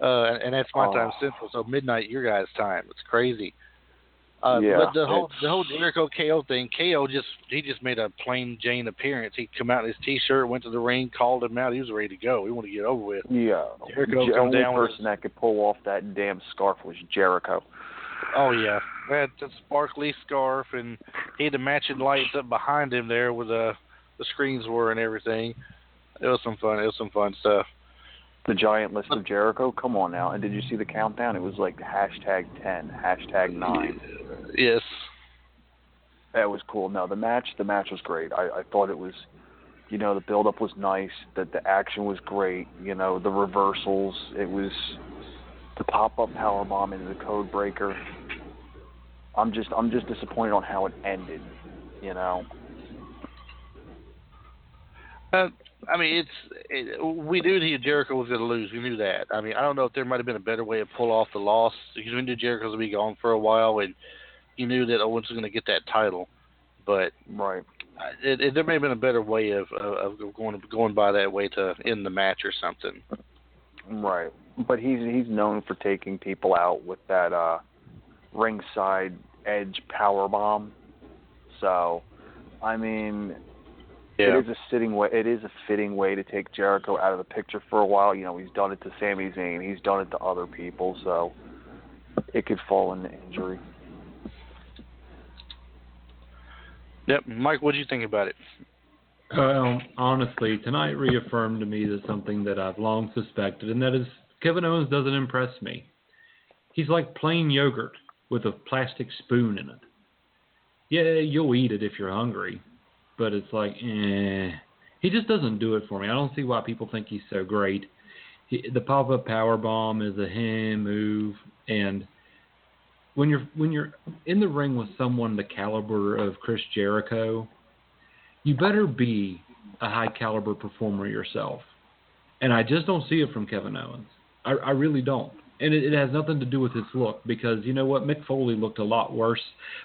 and that's my time central. So midnight your guys' time. It's crazy. But the whole Jericho KO thing, KO just made a plain Jane appearance. He come out in his T-shirt, went to the ring, called him out. He was ready to go. He wanted to get over with. Yeah, Jericho the only person that could pull off that damn scarf was Jericho. Oh yeah, that sparkly scarf, and he had the matching lights up behind him there where the screens were and everything. It was some fun. It was some fun stuff. The giant list of Jericho. Come on now. And did you see the countdown? It was like #10, #9. Yes. That was cool. No, the match was great. I thought it was, the build-up was nice. That the action was great. The reversals. It was the pop-up powerbomb into the code breaker. I'm just disappointed on how it ended. I mean, we knew that Jericho was going to lose. We knew that. I mean, I don't know if there might have been a better way to pull off the loss because we knew Jericho was going to be gone for a while, and you knew that Owens was going to get that title. But right, there may have been a better way of going by that way to end the match or something. Right, but he's known for taking people out with that ringside edge power bomb. So, I mean. Yeah. It is a fitting way to take Jericho out of the picture for a while. He's done it to Sami Zayn. He's done it to other people, so it could fall into injury. Yep. Mike, what did you think about it? Honestly, tonight reaffirmed to me that something that I've long suspected, and that is Kevin Owens doesn't impress me. He's like plain yogurt with a plastic spoon in it. Yeah, you'll eat it if you're hungry. But it's like, he just doesn't do it for me. I don't see why people think he's so great. The pop-up power bomb is a him move, and when you're in the ring with someone the caliber of Chris Jericho, you better be a high caliber performer yourself. And I just don't see it from Kevin Owens. I really don't. And it has nothing to do with his look because you know what, Mick Foley looked a lot worse,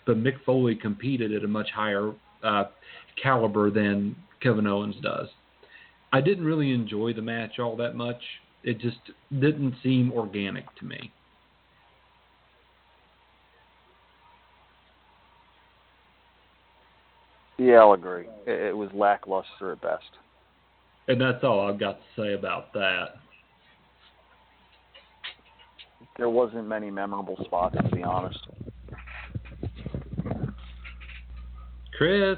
but Mick Foley competed at a much higher caliber than Kevin Owens does. I didn't really enjoy the match all that much. It just didn't seem organic to me. Yeah, I'll agree. It was lackluster at best. And that's all I've got to say about that. There wasn't many memorable spots, to be honest. Chris?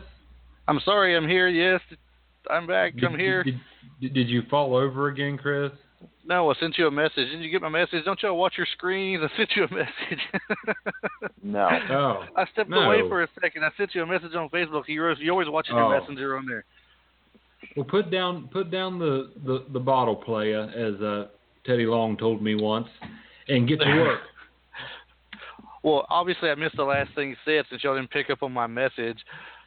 I'm sorry, I'm here. Yes, I'm back. I'm here. Did you fall over again, Chris? No, I sent you a message. Didn't you get my message? Don't y'all watch your screens? I sent you a message. No. Oh. I stepped away for a second. I sent you a message on Facebook. You're always watching your messenger on there. Well, put down the bottle, playa, as Teddy Long told me once, and get to work. Well, obviously I missed the last thing you said since y'all didn't pick up on my message.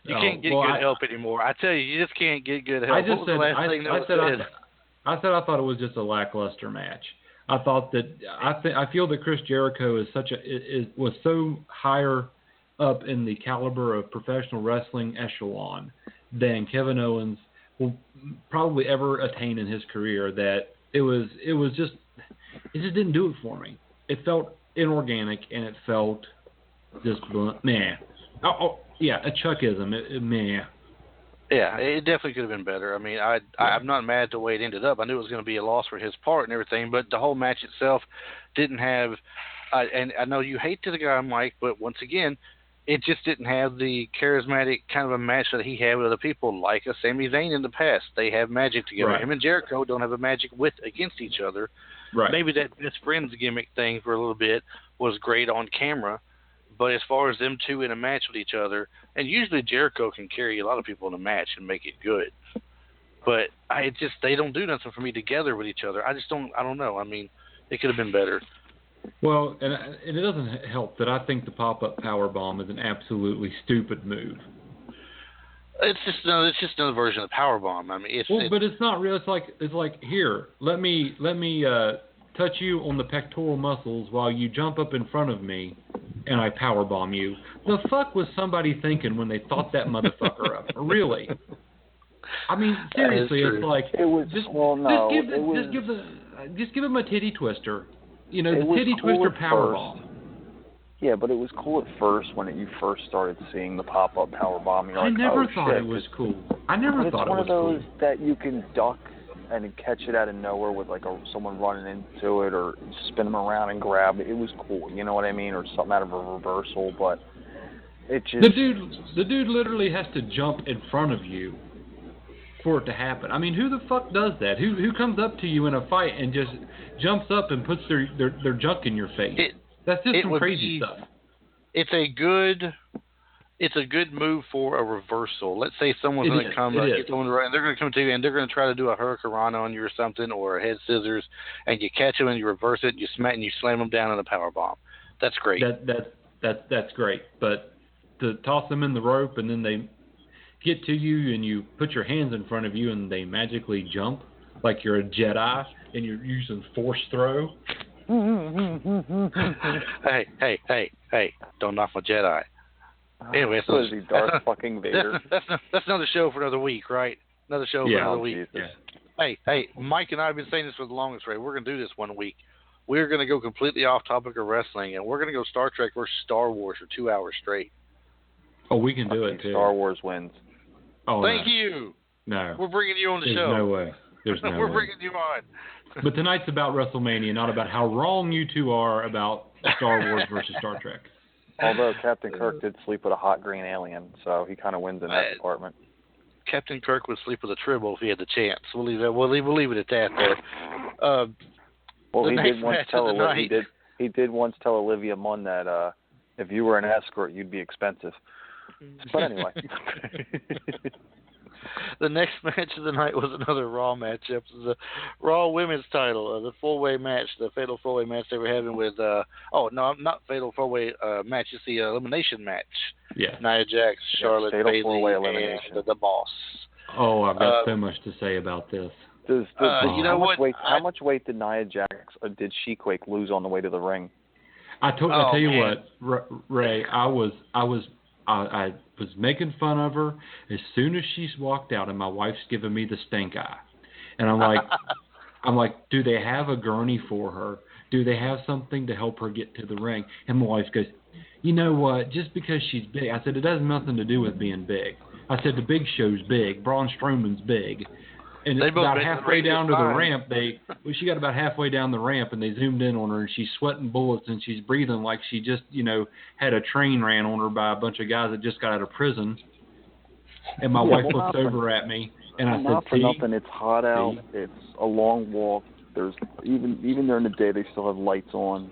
You can't get good help anymore. I tell you just can't get good help. I just what was the last thing that was said? I thought it was just a lackluster match. I thought that I feel that Chris Jericho was so higher up in the caliber of professional wrestling echelon than Kevin Owens will probably ever attain in his career. That it just didn't do it for me. It felt inorganic and it felt just meh. Oh yeah, a Chuckism, meh. Yeah, it definitely could have been better. I mean, I'm not mad at the way it ended up. I knew it was going to be a loss for his part and everything, but the whole match itself didn't have. And I know you hate the guy, Mike, but once again, it just didn't have the charismatic kind of a match that he had with other people, like a Sami Zayn in the past. They have magic together. Right. Him and Jericho don't have a magic against each other. Right. Maybe that best friends gimmick thing for a little bit was great on camera. But as far as them two in a match with each other, and usually Jericho can carry a lot of people in a match and make it good. But they don't do nothing for me together with each other. I don't know. I mean, it could have been better. Well, and it doesn't help that I think the pop-up powerbomb is an absolutely stupid move. It's just another version of the powerbomb. I mean, but it's not real. It's like here, let me touch you on the pectoral muscles while you jump up in front of me, and I powerbomb you. The fuck was somebody thinking when they thought that motherfucker up? Really? I mean, seriously, it's like just give him a titty twister. You know, the titty twister powerbomb. Yeah, but it was cool at first when you first started seeing the pop-up powerbomb. I never thought it was cool. I never thought it was cool. It's one of those that you can duck and catch it out of nowhere with like someone running into it or spin them around and grab it. It was cool, you know what I mean, or something out of a reversal. But it just the dude literally has to jump in front of you for it to happen. I mean, who the fuck does that? Who comes up to you in a fight and just jumps up and puts their junk in your face? That's just some crazy stuff. It's a good move for a reversal. Let's say someone's going to come and they're going to come to you and they're going to try to do a hurricanrana on you or something, or a head scissors, and you catch them and you reverse it, and you slam them down in a powerbomb. That's great. That's great. But to toss them in the rope and then they get to you and you put your hands in front of you and they magically jump like you're a Jedi and you're using force throw. Hey! Don't knock my Jedi. Anyway, so is he Darth fucking Vader? That's another show for another week, right? Another show for another week. Yeah. Hey, Mike and I have been saying this for the longest, right? We're going to do this one week. We're going to go completely off topic of wrestling, and we're going to go Star Trek versus Star Wars for 2 hours straight. Oh, we can do it too. Star Wars wins. Oh, Thank you. No. We're bringing you on the show. There's no way. There's no way. We're bringing you on. But tonight's about WrestleMania, not about how wrong you two are about Star Wars versus Star Trek. Although Captain Kirk did sleep with a hot green alien, so he kind of wins in that department. Captain Kirk would sleep with a Tribble if he had the chance. We'll leave it at that there. He did once tell Olivia Munn that if you were an escort, you'd be expensive. But anyway. The next match of the night was another Raw matchup. It was a Raw Women's title, the four-way match, the fatal four-way match they were having with, not fatal four-way match, it's the elimination match. Yeah. Nia Jax, Charlotte, Bayley, and the Boss. Oh, I've got so much to say about this. How much weight did Nia Jax or did She-Quake lose on the way to the ring? I tell you what, Ray, I was making fun of her as soon as she's walked out, and my wife's giving me the stink eye, and I'm like, do they have a gurney for her? Do they have something to help her get to the ring? And my wife goes, you know what? Just because she's big, I said it has nothing to do with being big. I said the Big Show's big, Braun Strowman's big. And about halfway down to the ramp, she got about halfway down the ramp, and they zoomed in on her, and she's sweating bullets, and she's breathing like she just, had a train ran on her by a bunch of guys that just got out of prison. And my wife looks over at me, and I said, not for nothing, it's hot out. It's a long walk. There's even during the day, they still have lights on.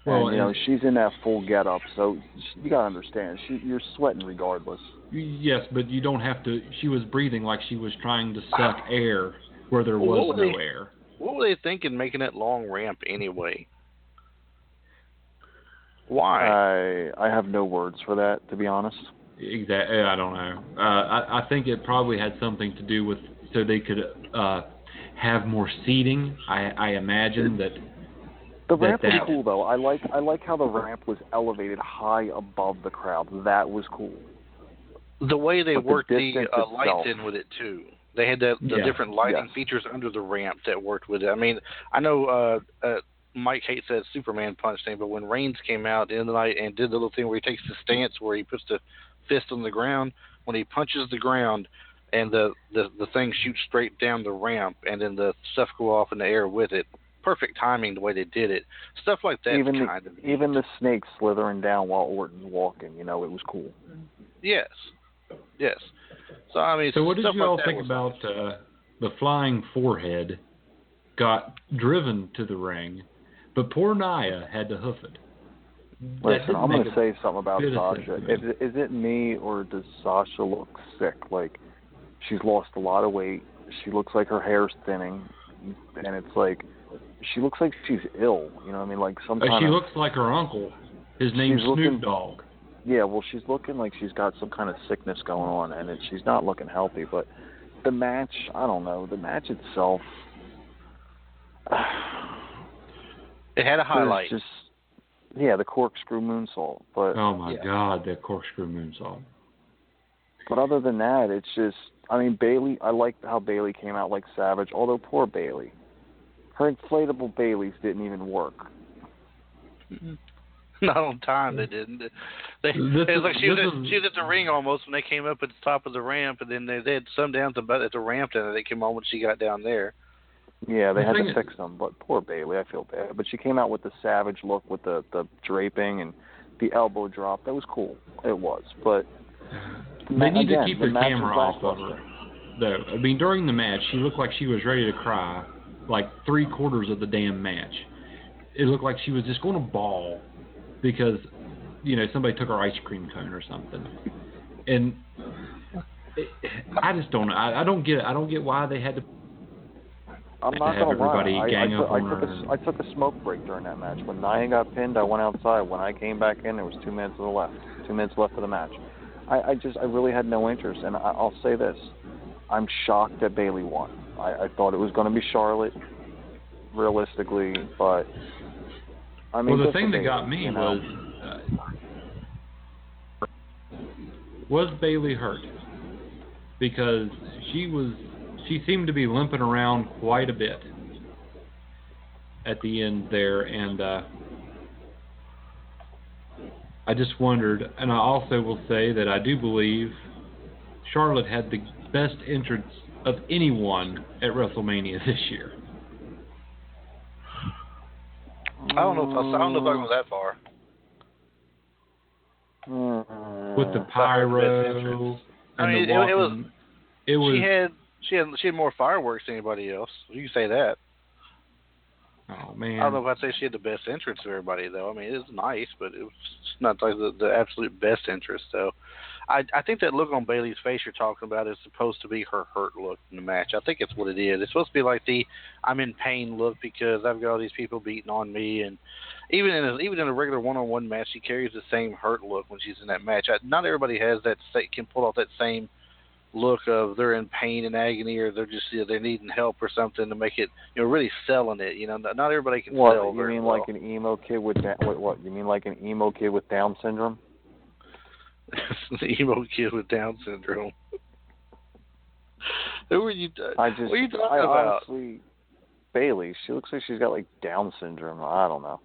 Well, and, she's in that full getup, so you gotta understand, you're sweating regardless. Yes, but you don't have to. She was breathing like she was trying to suck air where there was no air. What were they thinking making that long ramp anyway? Why? I have no words for that, to be honest. Exactly. I don't know. I think it probably had something to do with so they could have more seating. I imagine that. The ramp was cool, though. I like how the ramp was elevated high above the crowd. That was cool. The way they worked the lights in with it, too. They had the different lighting features under the ramp that worked with it. I mean, I know Mike hates that Superman punch thing, but when Reigns came out in the night and did the little thing where he takes the stance where he puts the fist on the ground, when he punches the ground and the thing shoots straight down the ramp and then the stuff go off in the air with it. Perfect timing the way they did it. Stuff like that. Even the snake slithering down while Orton's walking, it was cool. Yes. So I mean, so what did you all think was about the flying forehead got driven to the ring, but poor Nia had to hoof it? Listen, I'm going to say something about Sasha. Is it me or does Sasha look sick? Like she's lost a lot of weight. She looks like her hair's thinning, and it's like she looks like she's ill. You know what I mean? Like she looks like her uncle. His name's Snoop Dogg. Yeah, well, she's looking like she's got some kind of sickness going on, and she's not looking healthy. But the match, I don't know. The match itself, it had a highlight. The corkscrew moonsault. But oh my God, that corkscrew moonsault. But other than that, it's just, I mean, Bayley. I liked how Bayley came out like Savage. Although poor Bayley, her inflatable Baileys didn't even work. Mm-hmm. Not on time, they didn't. It was like she was at the ring almost when they came up at the top of the ramp, and then they had some down at the ramp, and they came on when she got down there. Yeah, they had to fix them, but poor Bayley, I feel bad. But she came out with the Savage look with the draping and the elbow drop. That was cool. It was, but they need to keep the camera off of her. Though, I mean, during the match, she looked like she was ready to cry, like 3/4 of the damn match. It looked like she was just going to bawl because, somebody took her ice cream cone or something. And I just don't know. I don't get it. I don't get why they had to. I'm not going to lie. I took a smoke break during that match. When Nia got pinned, I went outside. When I came back in, there was 2 minutes left. 2 minutes left of the match. I really had no interest. And I'll say this. I'm shocked that Bayley won. I thought it was going to be Charlotte, realistically, but I mean, well, the thing that got me was Bayley hurt? Because she seemed to be limping around quite a bit at the end there, and I just wondered. And I also will say that I do believe Charlotte had the best entrance of anyone at WrestleMania this year. I don't know if I go that far. With the pyro, she had more fireworks than anybody else. You can say that. Oh man! I don't know if I'd say she had the best entrance of everybody though. I mean, it's nice, but it was not like the absolute best entrance. So, I think that look on Bayley's face you're talking about is supposed to be her hurt look in the match. I think it's what it is. It's supposed to be like the I'm in pain look because I've got all these people beating on me, and even in a regular one-on-one match, she carries the same hurt look when she's in that match. Not everybody has that can pull off that same look of they're in pain and agony, or they're just they're needing help or something to make it really selling it. Not everybody can sell. You mean like an emo kid with what? You mean like an emo kid with Down syndrome? The emo kid with Down syndrome. Who are you? What are you talking about? Honestly, Bayley. She looks like she's got like Down syndrome. I don't know.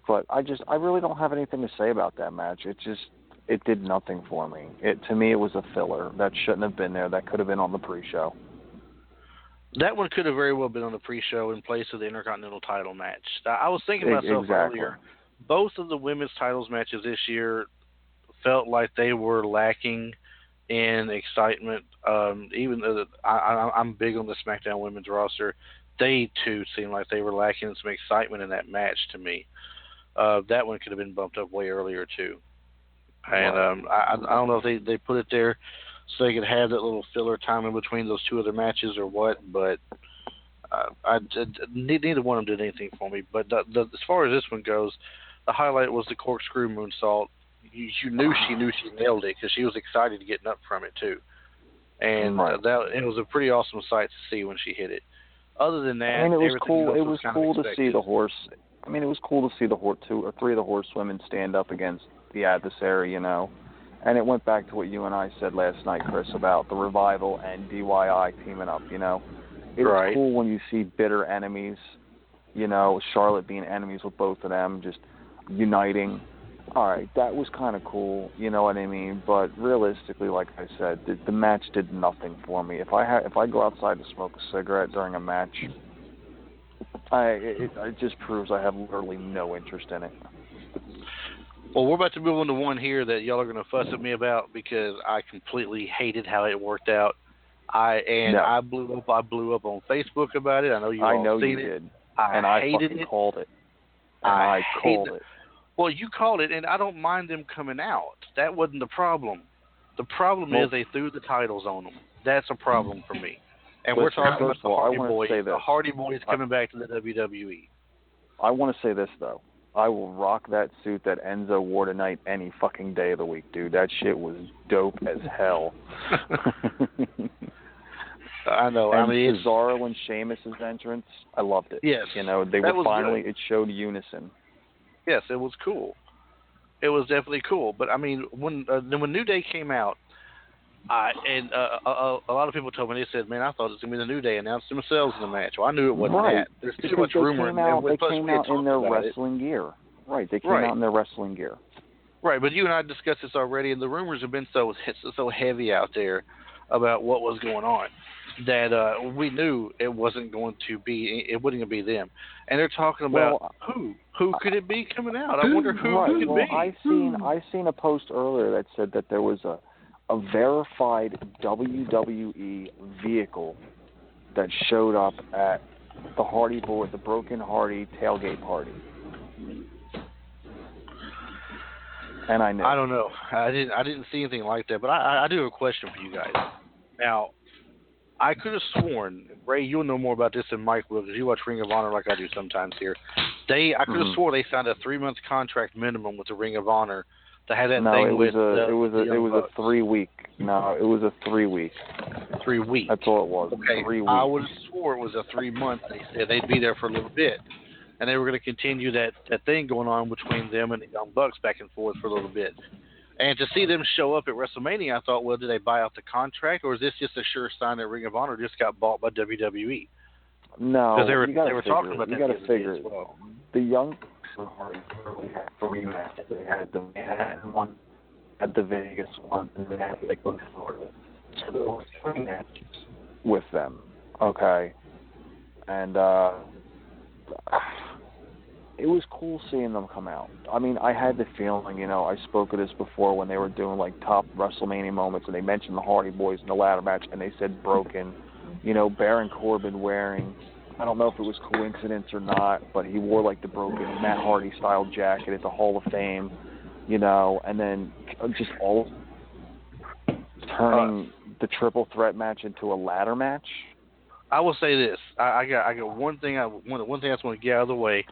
But I really don't have anything to say about that match. It did nothing for me. To me, it was a filler. That shouldn't have been there. That could have been on the pre-show. That one could have very well been on the pre-show in place of the Intercontinental title match. I was thinking to myself earlier, both of the women's titles matches this year felt like they were lacking in excitement. Even though I'm big on the SmackDown women's roster, they too seemed like they were lacking some excitement in that match to me. That one could have been bumped up way earlier too. And I don't know if they put it there so they could have that little filler time in between those two other matches or what, but neither one of them did anything for me. But as far as this one goes, the highlight was the corkscrew moonsault. You knew she nailed it because she was excited getting up from it too, and it was a pretty awesome sight to see when she hit it. Other than that, it was cool. It was cool to see the horse. It was cool to see the 2 or 3 of the horsewomen stand up against the adversary, And it went back to what you and I said last night, Chris, about the Revival and DIY teaming up, you know. It's right. cool when you see bitter enemies, you know, Charlotte being enemies with both of them, just uniting. All right, that was kind of cool, you know what I mean? But realistically, like I said, the match did nothing for me. If I go outside to smoke a cigarette during a match, it just proves I have literally no interest in it. Well, we're about to move on to one here that y'all are going to fuss at me about because I completely hated how it worked out. I blew up on Facebook about it. I know you all seen it. Did. I hated it. Called it. I called it. Well, you called it, and I don't mind them coming out. That wasn't the problem. The problem is they threw the titles on them. That's a problem for me. And we're talking about the Hardy Boys. The Hardy Boys coming back to the WWE. I want to say this, though. I will rock that suit that Enzo wore tonight any fucking day of the week, dude. That shit was dope as hell. I know. And Cesaro and Sheamus' entrance, I loved it. Yes. You know, they were finally, it showed unison. Yes, it was cool. It was definitely cool. But, I mean, when New Day came out, a lot of people told me, they said, man, I thought it was going to be the New Day announced themselves in the match. Well, I knew it wasn't that. There's too much rumor. They came out in their wrestling gear. Right, they came out in their wrestling gear. Right, but you and I discussed this already, and the rumors have been so heavy out there about what was going on that we knew it wasn't going to be them. And they're talking about who could it be coming out? I wonder who it could be. I seen a post earlier that said that there was a verified WWE vehicle that showed up at the Hardy Boy, the Broken Hardy tailgate party. And I know. I don't know. I didn't see anything like that, but I do have a question for you guys. Now, I could have sworn, Ray, you'll know more about this than Mike will because you watch Ring of Honor like I do sometimes here. I could have sworn they signed a 3-month contract minimum with the Ring of Honor to have that thing it was a 3-week. No, it was a 3-week. 3 weeks. That's all it was. Okay. 3 weeks. I would have swore it was a 3-month. They said they'd be there for a little bit. And they were going to continue that thing going on between them and the Young Bucks back and forth for a little bit. And to see them show up at WrestleMania, I thought, well, did they buy out the contract, or is this just a sure sign that Ring of Honor just got bought by WWE? No, because they were talking about that. You got to figure as well. The Young Bucks had 3 matches. They had the Manhattan one, had the Vegas one, and they had the Florida. So there were 3 matches with them. Okay, and it was cool seeing them come out. I mean, I had the feeling, you know, I spoke of this before when they were doing, like, top WrestleMania moments, and they mentioned the Hardy Boys in the ladder match, and they said broken. You know, Baron Corbin wearing, I don't know if it was coincidence or not, but he wore, like, the broken Matt Hardy-style jacket at the Hall of Fame, you know, and then just all turning the triple threat match into a ladder match. I will say this. I got one thing I just want to get out of the way,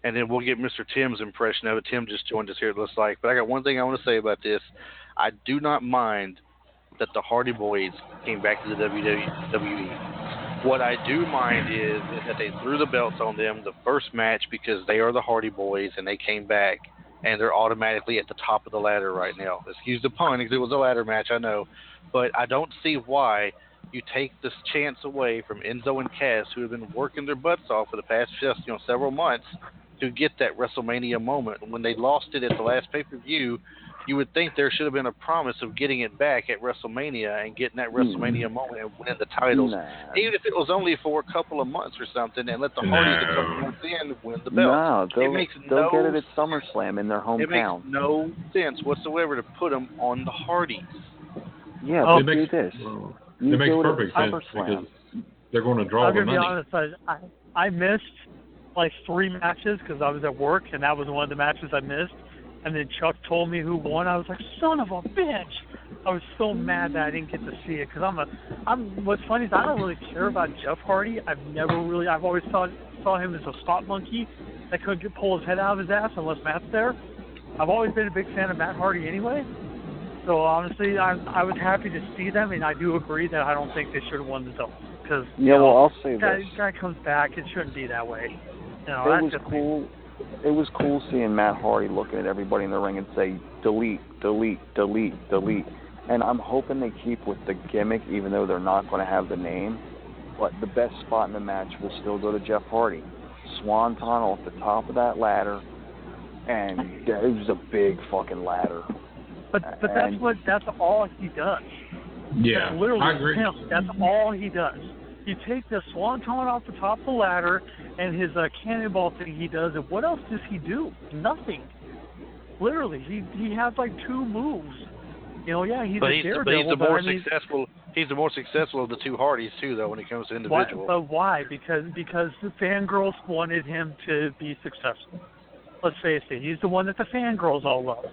and then we'll get Mr. Tim's impression of it. Tim just joined us here, it looks like. But I got one thing I want to say about this. I do not mind that the Hardy Boys came back to the WWE. What I do mind is that they threw the belts on them the first match because they are the Hardy Boys, and they came back, and they're automatically at the top of the ladder right now. Excuse the pun, because it was a ladder match, I know. But I don't see why you take this chance away from Enzo and Cass, who have been working their butts off for the past several months, to get that WrestleMania moment. When they lost it at the last pay-per-view, you would think there should have been a promise of getting it back at WrestleMania and getting that WrestleMania moment and winning the titles, even if it was only for a couple of months or something, and let the Hardys a couple months in win the belt. They'll get it at SummerSlam in their hometown. It makes no sense whatsoever to put them on the Hardys. Yeah, but do this. It makes perfect sense because they're going to draw the money. I'm going to be honest, I missed like 3 matches because I was at work, and that was one of the matches I missed. And then Chuck told me who won. I was like, son of a bitch. I was so mad that I didn't get to see it because what's funny is I don't really care about Jeff Hardy. I've always saw him as a spot monkey that couldn't pull his head out of his ass unless Matt's there. I've always been a big fan of Matt Hardy anyway. So honestly, I was happy to see them, and I do agree that I don't think they should have won the title because I'll say this guy comes back. It shouldn't be that way. It was cool. it was cool seeing Matt Hardy looking at everybody in the ring and say, delete, delete, delete, delete. And I'm hoping they keep with the gimmick, even though they're not going to have the name. But the best spot in the match will still go to Jeff Hardy. Swanton off the top of that ladder, and it was a big fucking ladder. But that's all he does. Yeah, that's literally I agree. Him. That's all he does. You take the Swanton off the top of the ladder and his cannonball thing he does, and what else does he do? Nothing. Literally, he has like 2 moves. You know, yeah, he's a daredevil. But he's successful. He's the more successful of the 2 Hardys too, though, when it comes to individual. But why? Because the fangirls wanted him to be successful. Let's face it, he's the one that the fangirls all love.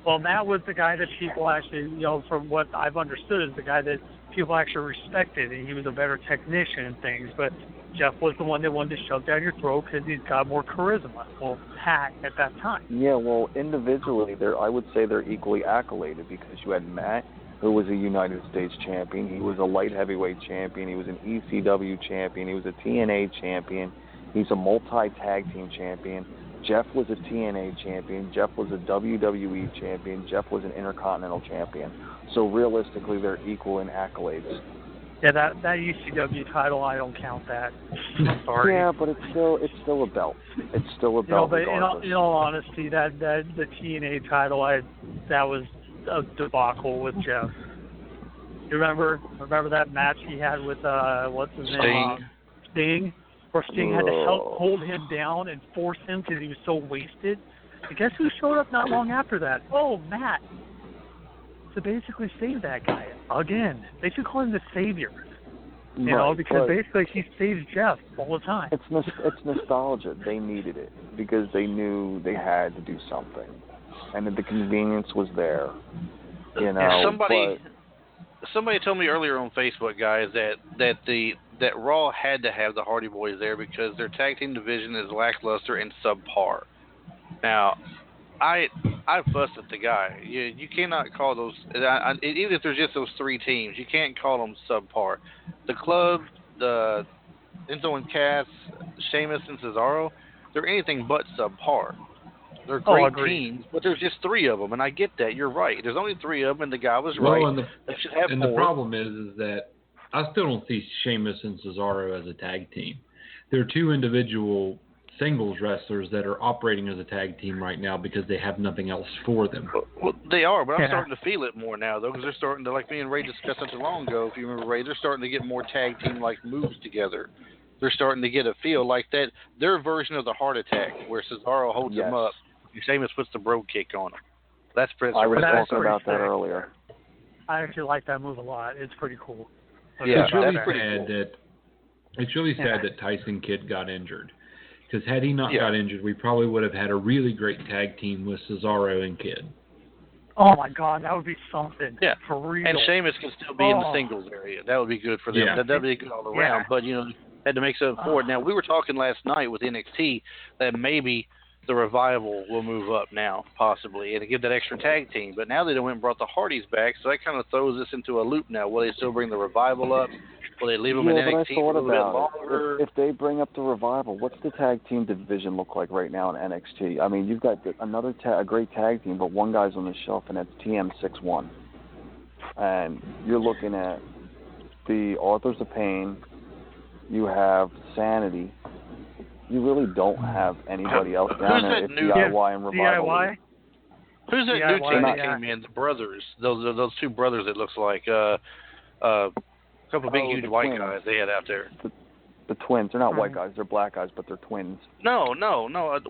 Well, Matt was the guy that people actually, you know, from what I've understood, is the guy that people actually respected, and he was a better technician and things. But Jeff was the one that wanted to shove down your throat because he's got more charisma. Well, Pat at that time. Yeah, well, individually, I would say they're equally accoladed because you had Matt, who was a United States champion. He was a light heavyweight champion. He was an ECW champion. He was a TNA champion. He's a multi-tag team champion. Jeff was a TNA champion. Jeff was a WWE champion. Jeff was an Intercontinental champion. So realistically, they're equal in accolades. Yeah, that ECW title, I don't count that. I'm sorry. Yeah, but it's still a belt. It's still a belt. But in all honesty, the TNA title, that was a debacle with Jeff. You remember that match he had with what's his name? Sting. Where Sting had to help hold him down and force him because he was so wasted. And guess who showed up not long after that? Oh, Matt. To basically save that guy again. They should call him the Savior. You know, because basically he saves Jeff all the time. It's nostalgia. They needed it because they knew they had to do something, and that the convenience was there. You know, somebody told me earlier on Facebook, guys, that Raw had to have the Hardy Boys there because their tag team division is lackluster and subpar. Now, I fussed at the guy. You cannot call those, even if there's just those 3 teams, you can't call them subpar. The Club, the Enzo and Cass, Sheamus and Cesaro, they're anything but subpar. They're great teams, but there's just 3 of them, and I get that. You're right. There's only 3 of them, and the guy was right. They should have more. The problem is that I still don't see Sheamus and Cesaro as a tag team. They're 2 individual singles wrestlers that are operating as a tag team right now because they have nothing else for them. Well, they are, but I'm starting to feel it more now, though, because they're starting to, like me and Ray discussed not too long ago, if you remember, Ray, they're starting to get more tag team-like moves together. They're starting to get a feel like that. Their version of the heart attack, where Cesaro holds him up, and Sheamus puts the bro kick on him. That's pretty. I was talking about that earlier. I actually like that move a lot. It's pretty cool. Yeah, it's really sad that Tyson Kidd got injured. Because had he not got injured, we probably would have had a really great tag team with Cesaro and Kidd. Oh, my God, that would be something. Yeah, for real. And Sheamus can still be in the singles area. That would be good for them. Yeah. That would be good all around. But, you know, had to make something for it. Now, we were talking last night with NXT that maybe the Revival will move up now, possibly, and give that extra tag team. But now they went and brought the Hardys back, so that kind of throws us into a loop now. Will they still bring the Revival up? Will they leave them in NXT for a little bit longer? If they bring up the Revival, what's the tag team division look like right now in NXT? I mean, you've got a great tag team, but one guy's on the shelf, and that's TM61. And you're looking at the Authors of Pain. You have Sanity. You really don't have anybody else down there. It's DIY and Revival. DIY? Who's that new team that came in? The brothers. Those 2 brothers, it looks like. A couple of big, huge white twins. guys they had out there. The twins. They're not white guys. They're black guys, but they're twins. No.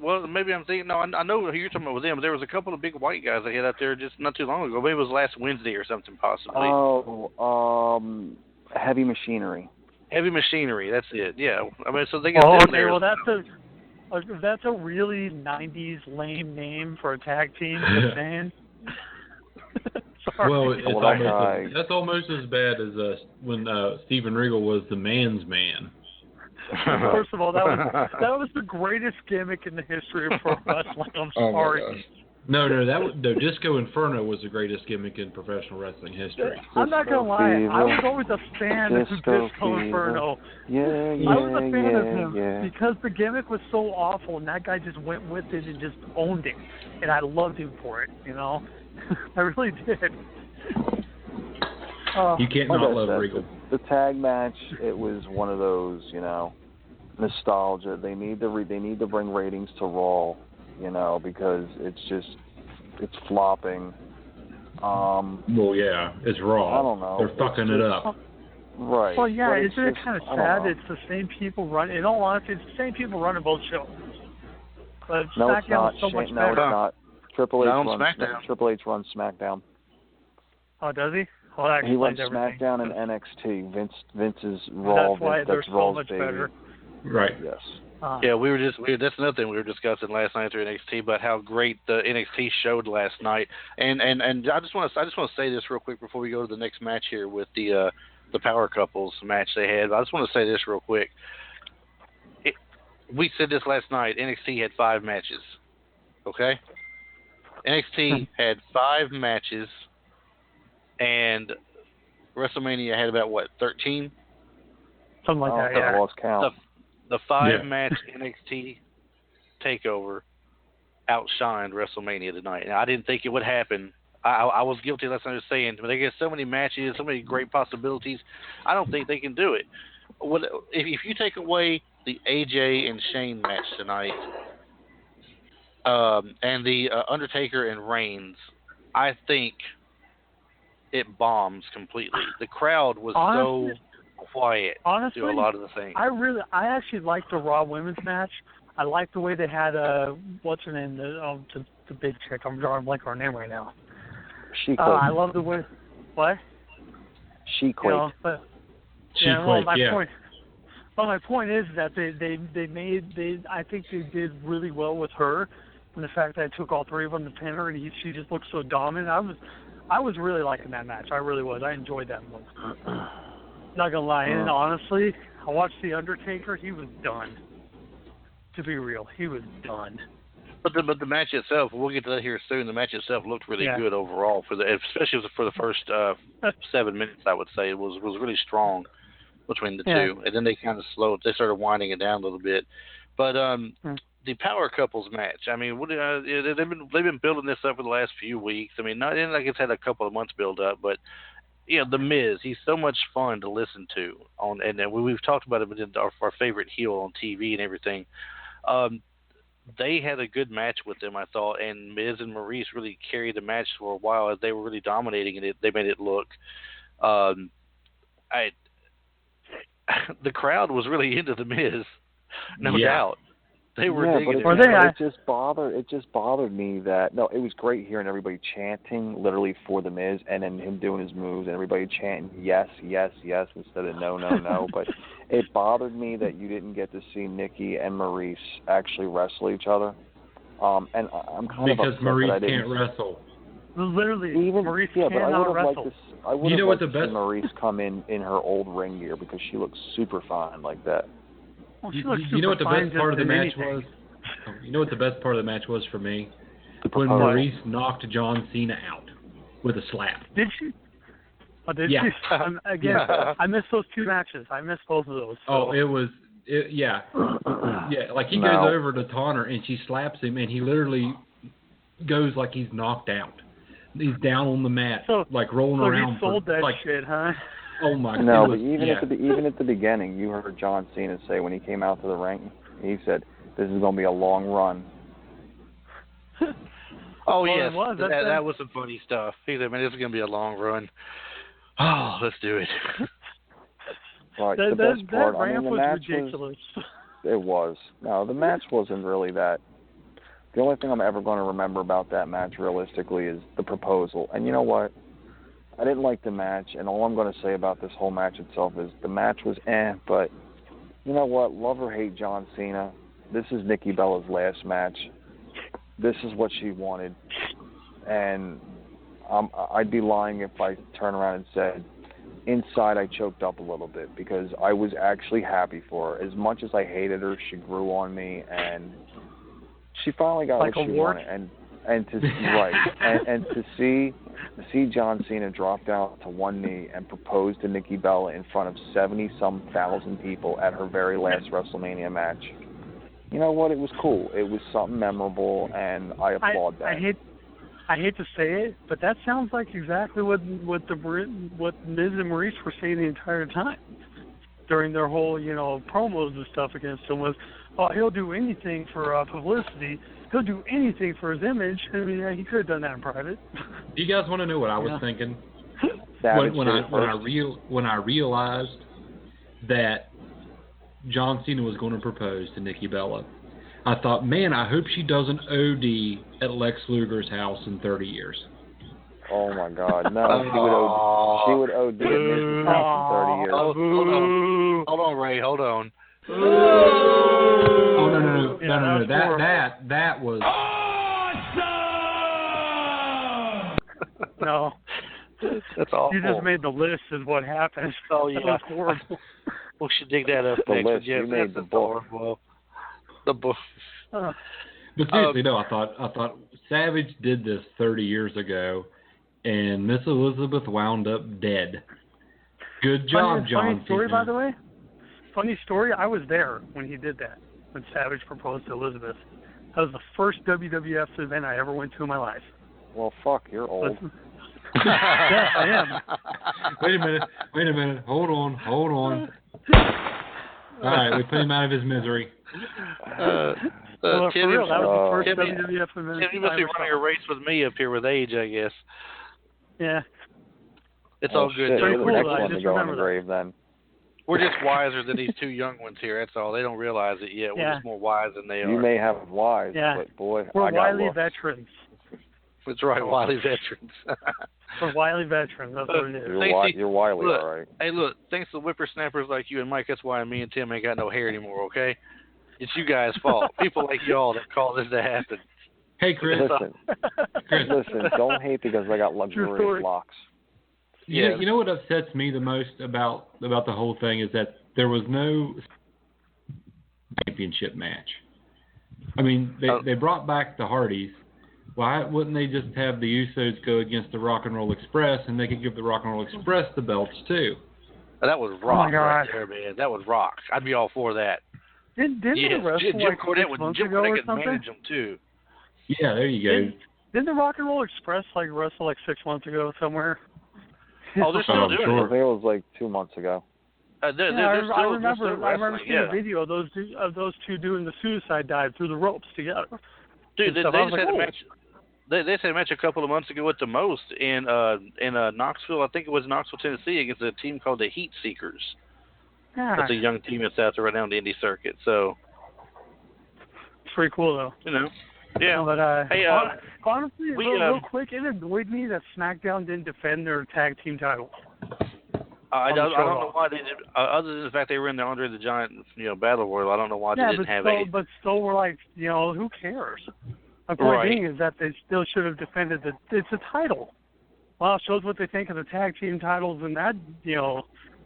Well, maybe I'm thinking. No, I know who you're talking about with them. But there was a couple of big white guys they had out there just not too long ago. Maybe it was last Wednesday or something, possibly. Heavy Machinery. Heavy Machinery. That's it. Yeah. I mean, so they got them there. Well, that's a really 90s lame name for a tag team. Just saying. Sorry. Well, that's almost as bad as when Steven Regal was the man's man. First of all, that was the greatest gimmick in the history of pro wrestling. I'm sorry. No, Disco Inferno was the greatest gimmick in professional wrestling history. I'm not gonna lie, I was always a fan of Disco Inferno. Yeah, I was a fan of him because the gimmick was so awful, and that guy just went with it and just owned it, and I loved him for it. You know, I really did. You can't not love Regal. The tag match, it was one of those, nostalgia. They need to bring ratings to Raw, because it's flopping. Well, yeah, it's Raw. I don't know. They're fucking it up. Right. Well, yeah, isn't it kind of sad? It's the same people running. In all honesty, it's the same people running both shows. But SmackDown is so much better. No, it's not. Triple H runs SmackDown. Oh, does he? Well, that he runs everything. SmackDown and NXT. Vince's Raw. That's why they're so much baby. better. Right. Yes. Yeah, that's another thing we were discussing last night through NXT about how great the NXT showed last night. And I just want to say this real quick before we go to the next match here with the Power Couples match they had. I just want to say this real quick. We said this last night. NXT had 5 matches. Okay? NXT had 5 matches, and WrestleMania had about 13? Something like that. Yeah. I lost count. The 5-match NXT takeover outshined WrestleMania tonight. And I didn't think it would happen. I was guilty last night of saying, but they get so many matches, so many great possibilities. I don't think they can do it. If you take away the AJ and Shane match tonight, and the Undertaker and Reigns, I think it bombs completely. The crowd was so quiet honestly, to a lot of the things. I actually liked the Raw women's match. I liked the way they had what's her name, the big chick. I'm drawing a blank on her name right now. I love the way. What? She quaked. My point is that I think they did really well with her, and the fact that I took all 3 of them to pin her, and she just looked so dominant. I was really liking that match. I really was. I enjoyed that one. Not gonna lie, and honestly, I watched the Undertaker. He was done. To be real, he was done. But the match itself, we'll get to that here soon. The match itself looked really good overall, especially for the first 7 minutes. I would say it was really strong between the two, and then they kind of slowed. They started winding it down a little bit. But the Power Couples match, I mean, they've been building this up for the last few weeks. I mean, not like it's had a couple of months build up, but the Miz, he's so much fun to listen to. And we've talked about it in our favorite heel on TV and everything. They had a good match with them, I thought, and Miz and Maurice really carried the match for a while as they were really dominating it. They made it look. The crowd was really into the Miz, no doubt. They were digging it just bothered me that it was great hearing everybody chanting literally for the Miz, and then him doing his moves and everybody chanting yes, yes, yes instead of no, no, no. But it bothered me that you didn't get to see Nikki and Maurice actually wrestle each other. And I'm kind of upset because Maurice that I didn't can't wrestle. Literally, Maurice cannot wrestle. I would have liked to see Maurice come in her old ring gear because she looks super fine like that. Well, you know what the best part of the match was? You know what the best part of the match was for me? When Maurice knocked John Cena out with a slap. Did she? Oh, did she? Again, I missed those 2 matches. I missed both of those. So. Yeah, like he goes over to taunt her and she slaps him and he literally goes like he's knocked out. He's down on the mat, like rolling around. So he sold that shit, huh? Oh my God! No, but even at the beginning, you heard John Cena say when he came out to the ring, he said, "This is going to be a long run." Oh yes, that was some funny stuff. He said, "Man, this is going to be a long run." Oh, let's do it. Right, the best part. The match was ridiculous. It was. No, the match wasn't really that. The only thing I'm ever going to remember about that match, realistically, is the proposal. And you know what? I didn't like the match, and all I'm going to say about this whole match itself is the match was but you know what? Love or hate John Cena, this is Nikki Bella's last match. This is what she wanted. And I'd be lying if I turn around and said, inside I choked up a little bit because I was actually happy for her. As much as I hated her, she grew on me, and she finally got what she wanted. And to and to see John Cena drop down to one knee and propose to Nikki Bella in front of 70-some thousand people at her very last WrestleMania match. You know what? It was cool. It was something memorable, and I applaud that. I hate to say it, but that sounds like exactly what Miz and Maurice were saying the entire time during their whole, promos and stuff against him was, he'll do anything for publicity. He'll do anything for his image. I mean, he could have done that in private. Do you guys want to know what I was thinking? When I realized that John Cena was going to propose to Nikki Bella, I thought, man, I hope she doesn't OD at Lex Luger's house in 30 years. Oh my God, no! She would OD at Miz's house in 30 years. Hold on, Ray. Hold on. Oh no! That was awesome. No, that's awful. You just made the list, is what happened. Oh yeah, that was horrible. We should dig that up the next. List. You made the book. The book. But seriously, no. I thought Savage did this 30 years ago, and Miss Elizabeth wound up dead. Good job, John. Funny story, by the way. Funny story. I was there when he did that. When Savage proposed to Elizabeth. That was the first WWF event I ever went to in my life. Well, fuck, you're old. Yes, I am. Wait a minute. Hold on. All right, we put him out of his misery. For real, that was the first WWF event. Tim, you must be running a race with me up here with age, I guess. Yeah. It's all good. Shit, you're the next one to go in the grave, then. We're just wiser than these two young ones here. That's all. They don't realize it yet. We're just more wise than they are. You may have wise, but boy, we're I got wily looks. veterans. That's right, wily veterans. We're wily veterans. That's what it is. You're wily, look, all right. Hey, look, thanks to whippersnappers like you and Mike, that's why me and Tim ain't got no hair anymore, okay? It's you guys' fault. People like y'all that call this to happen. Hey, Chris. Listen, don't hate because I got luxurious locks. Yeah. You know what upsets me the most about the whole thing is that there was no championship match. I mean, they brought back the Hardys. Why wouldn't they just have the Usos go against the Rock and Roll Express, and they could give the Rock and Roll Express the belts too? That was rock right there, man. That was rock. I'd be all for that. Didn't they wrestle Jim Cornette could manage them too. Yeah, there you go. Didn't the Rock and Roll Express wrestle 6 months ago somewhere? Oh, they're still doing it. I think it was 2 months ago. I remember seeing a video of those two doing the suicide dive through the ropes together. Dude, they just had a match. They just had a match a couple of months ago at the most in Knoxville. I think it was Knoxville, Tennessee, against a team called the Heat Seekers. Yeah. That's a young team that's out there right now on the indie circuit. So it's pretty cool, though. Yeah. But hey, honestly, real quick, it annoyed me that SmackDown didn't defend their tag team titles. I don't know why they did. Other than the fact they were in the Andre the Giant, Battle Royal, I don't know why they didn't have it. But still, we're who cares? The point being is that they still should have defended it's a title. Well, it shows what they think of the tag team titles in that,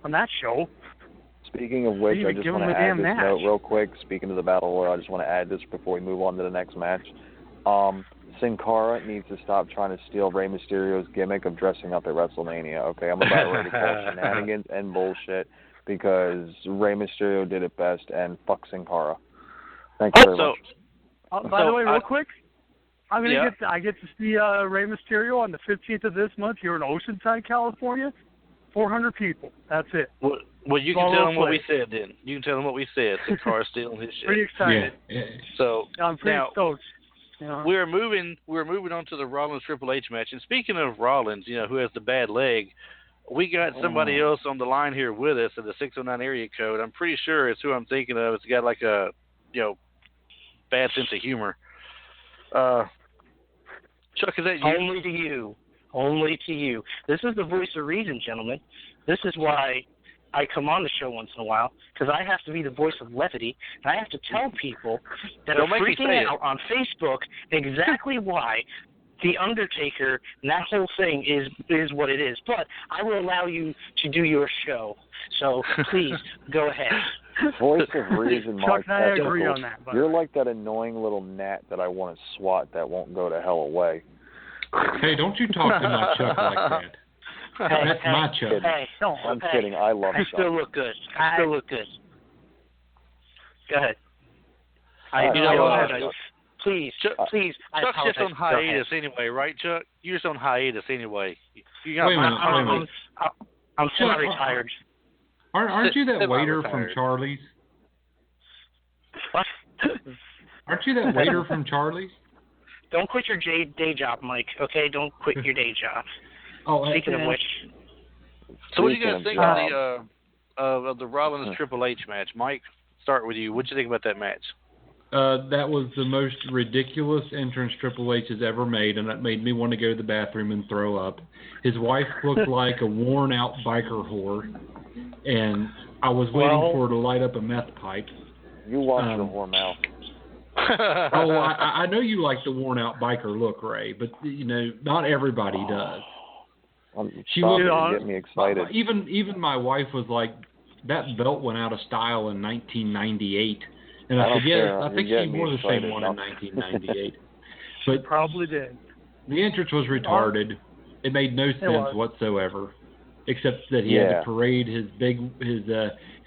on that show. Speaking of which, I just want to add this note real quick. Speaking of the Battle Royal, I just want to add this before we move on to the next match. Sin Cara needs to stop trying to steal Rey Mysterio's gimmick of dressing up at WrestleMania. Okay, I'm about ready to call shenanigans and bullshit because Rey Mysterio did it best, and fuck Sin Cara. Thank you very much. By the way, real quick, I get to see Rey Mysterio on the 15th of this month here in Oceanside, California. 400 people. That's it. Well, you can tell them what we said then. You can tell them what we said. Sin Cara's stealing his shit. Pretty excited. Yeah. So I'm pretty stoked. We're moving on to the Rollins Triple H match. And speaking of Rollins, who has the bad leg, we got somebody else on the line here with us at the 609 area code. I'm pretty sure it's who I'm thinking of. It's got a bad sense of humor. Chuck, is that you? Only to you. Only to you. This is the voice of reason, gentlemen. This is why I come on the show once in a while, because I have to be the voice of levity, and I have to tell people that are freaking out on Facebook exactly why The Undertaker and that whole thing is what it is. But I will allow you to do your show. So please, go ahead. Voice of reason, Chuck Mark. and I agree on that. You're like that annoying little gnat that I want to swat that won't go to hell away. Hey, don't you talk to my Chuck like that. That's my Chuck. Hey, I'm kidding. I love I Chuck. still look good. I still look good. Go ahead. Please. Chuck's just on hiatus anyway, right, Chuck? You're just on hiatus anyway. Wait a minute. I'm semi-retired. Aren't you that waiter from Charlie's? What? Aren't you that waiter from Charlie's? Don't quit your day job, Mike, okay? Don't quit your day job. Speaking of which. So what do you guys think of the Rollins Triple H match? Mike, start with you. What do you think about that match? That was the most ridiculous entrance Triple H has ever made, and it made me want to go to the bathroom and throw up. His wife looked like a worn-out biker whore, and I was waiting for her to light up a meth pipe. You watch your whore mouth. I know you like the worn-out biker look, Ray, but not everybody does. She was get me excited. Even my wife was like, that belt went out of style in 1998. And I think she wore the same one in 1998. But probably did. The entrance was retarded. It made no sense whatsoever, except that he had to parade his big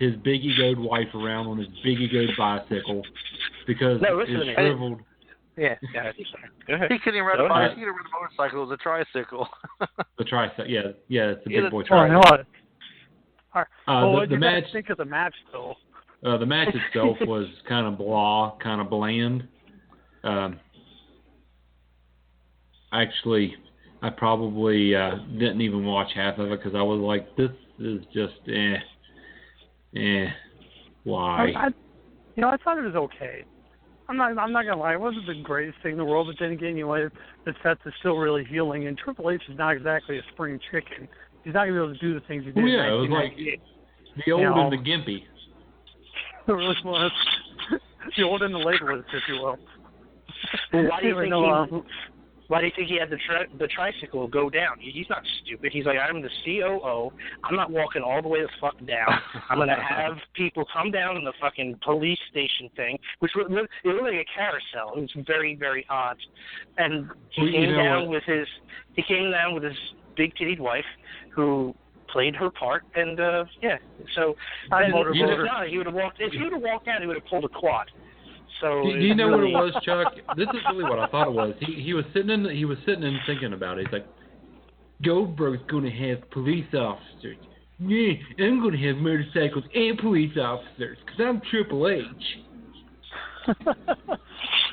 egoed wife around on his big egoed bicycle because it's shriveled. Yeah, go ahead. He couldn't even ride a bicycle. He could ride a motorcycle. It was a tricycle. The tricycle, yeah, it's a big boy tricycle. What the match. Think of the match though. The match itself was kind of blah, kind of bland. Actually, I probably didn't even watch half of it because I was like, this is just why? I thought it was okay. I'm not gonna lie, it wasn't the greatest thing in the world, but then again, the Seth is still really healing, and Triple H is not exactly a spring chicken. He's not gonna be able to do the things he did. It was like the old and the gimpy. It really was. The old and the labelist, if you will. Well, why do you think he had the tricycle go down? He's not stupid. He's like, I'm the COO. I'm not walking all the way the fuck down. I'm going to have people come down in the fucking police station thing, which looked like a carousel. It was very, very odd. And he came down with his big tittied wife, who played her part, and so he would have walked. If he would have walked out, he would have pulled a quad. So do you know what it was, Chuck? This is really what I thought it was. He was sitting and thinking about it. He's like, Goldberg's going to have police officers. Yeah, I'm going to have motorcycles and police officers because I'm Triple H.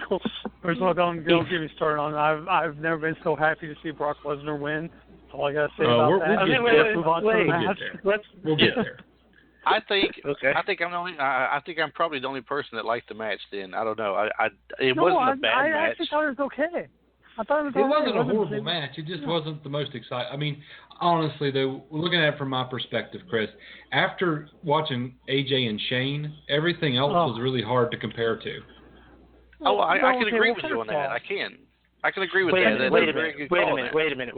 Cool. First of all, don't get me started on. I've never been so happy to see Brock Lesnar win. That's all I gotta say about that. We'll get there. I think I'm probably the only person that liked the match. Then I don't know. It wasn't a bad match. I actually thought it was okay. I thought it was. It wasn't a horrible match. It just wasn't the most exciting. I mean, honestly, though, looking at it from my perspective, Chris, after watching AJ and Shane, everything else was really hard to compare to. I can agree with you on that. I can agree with that. Wait a minute.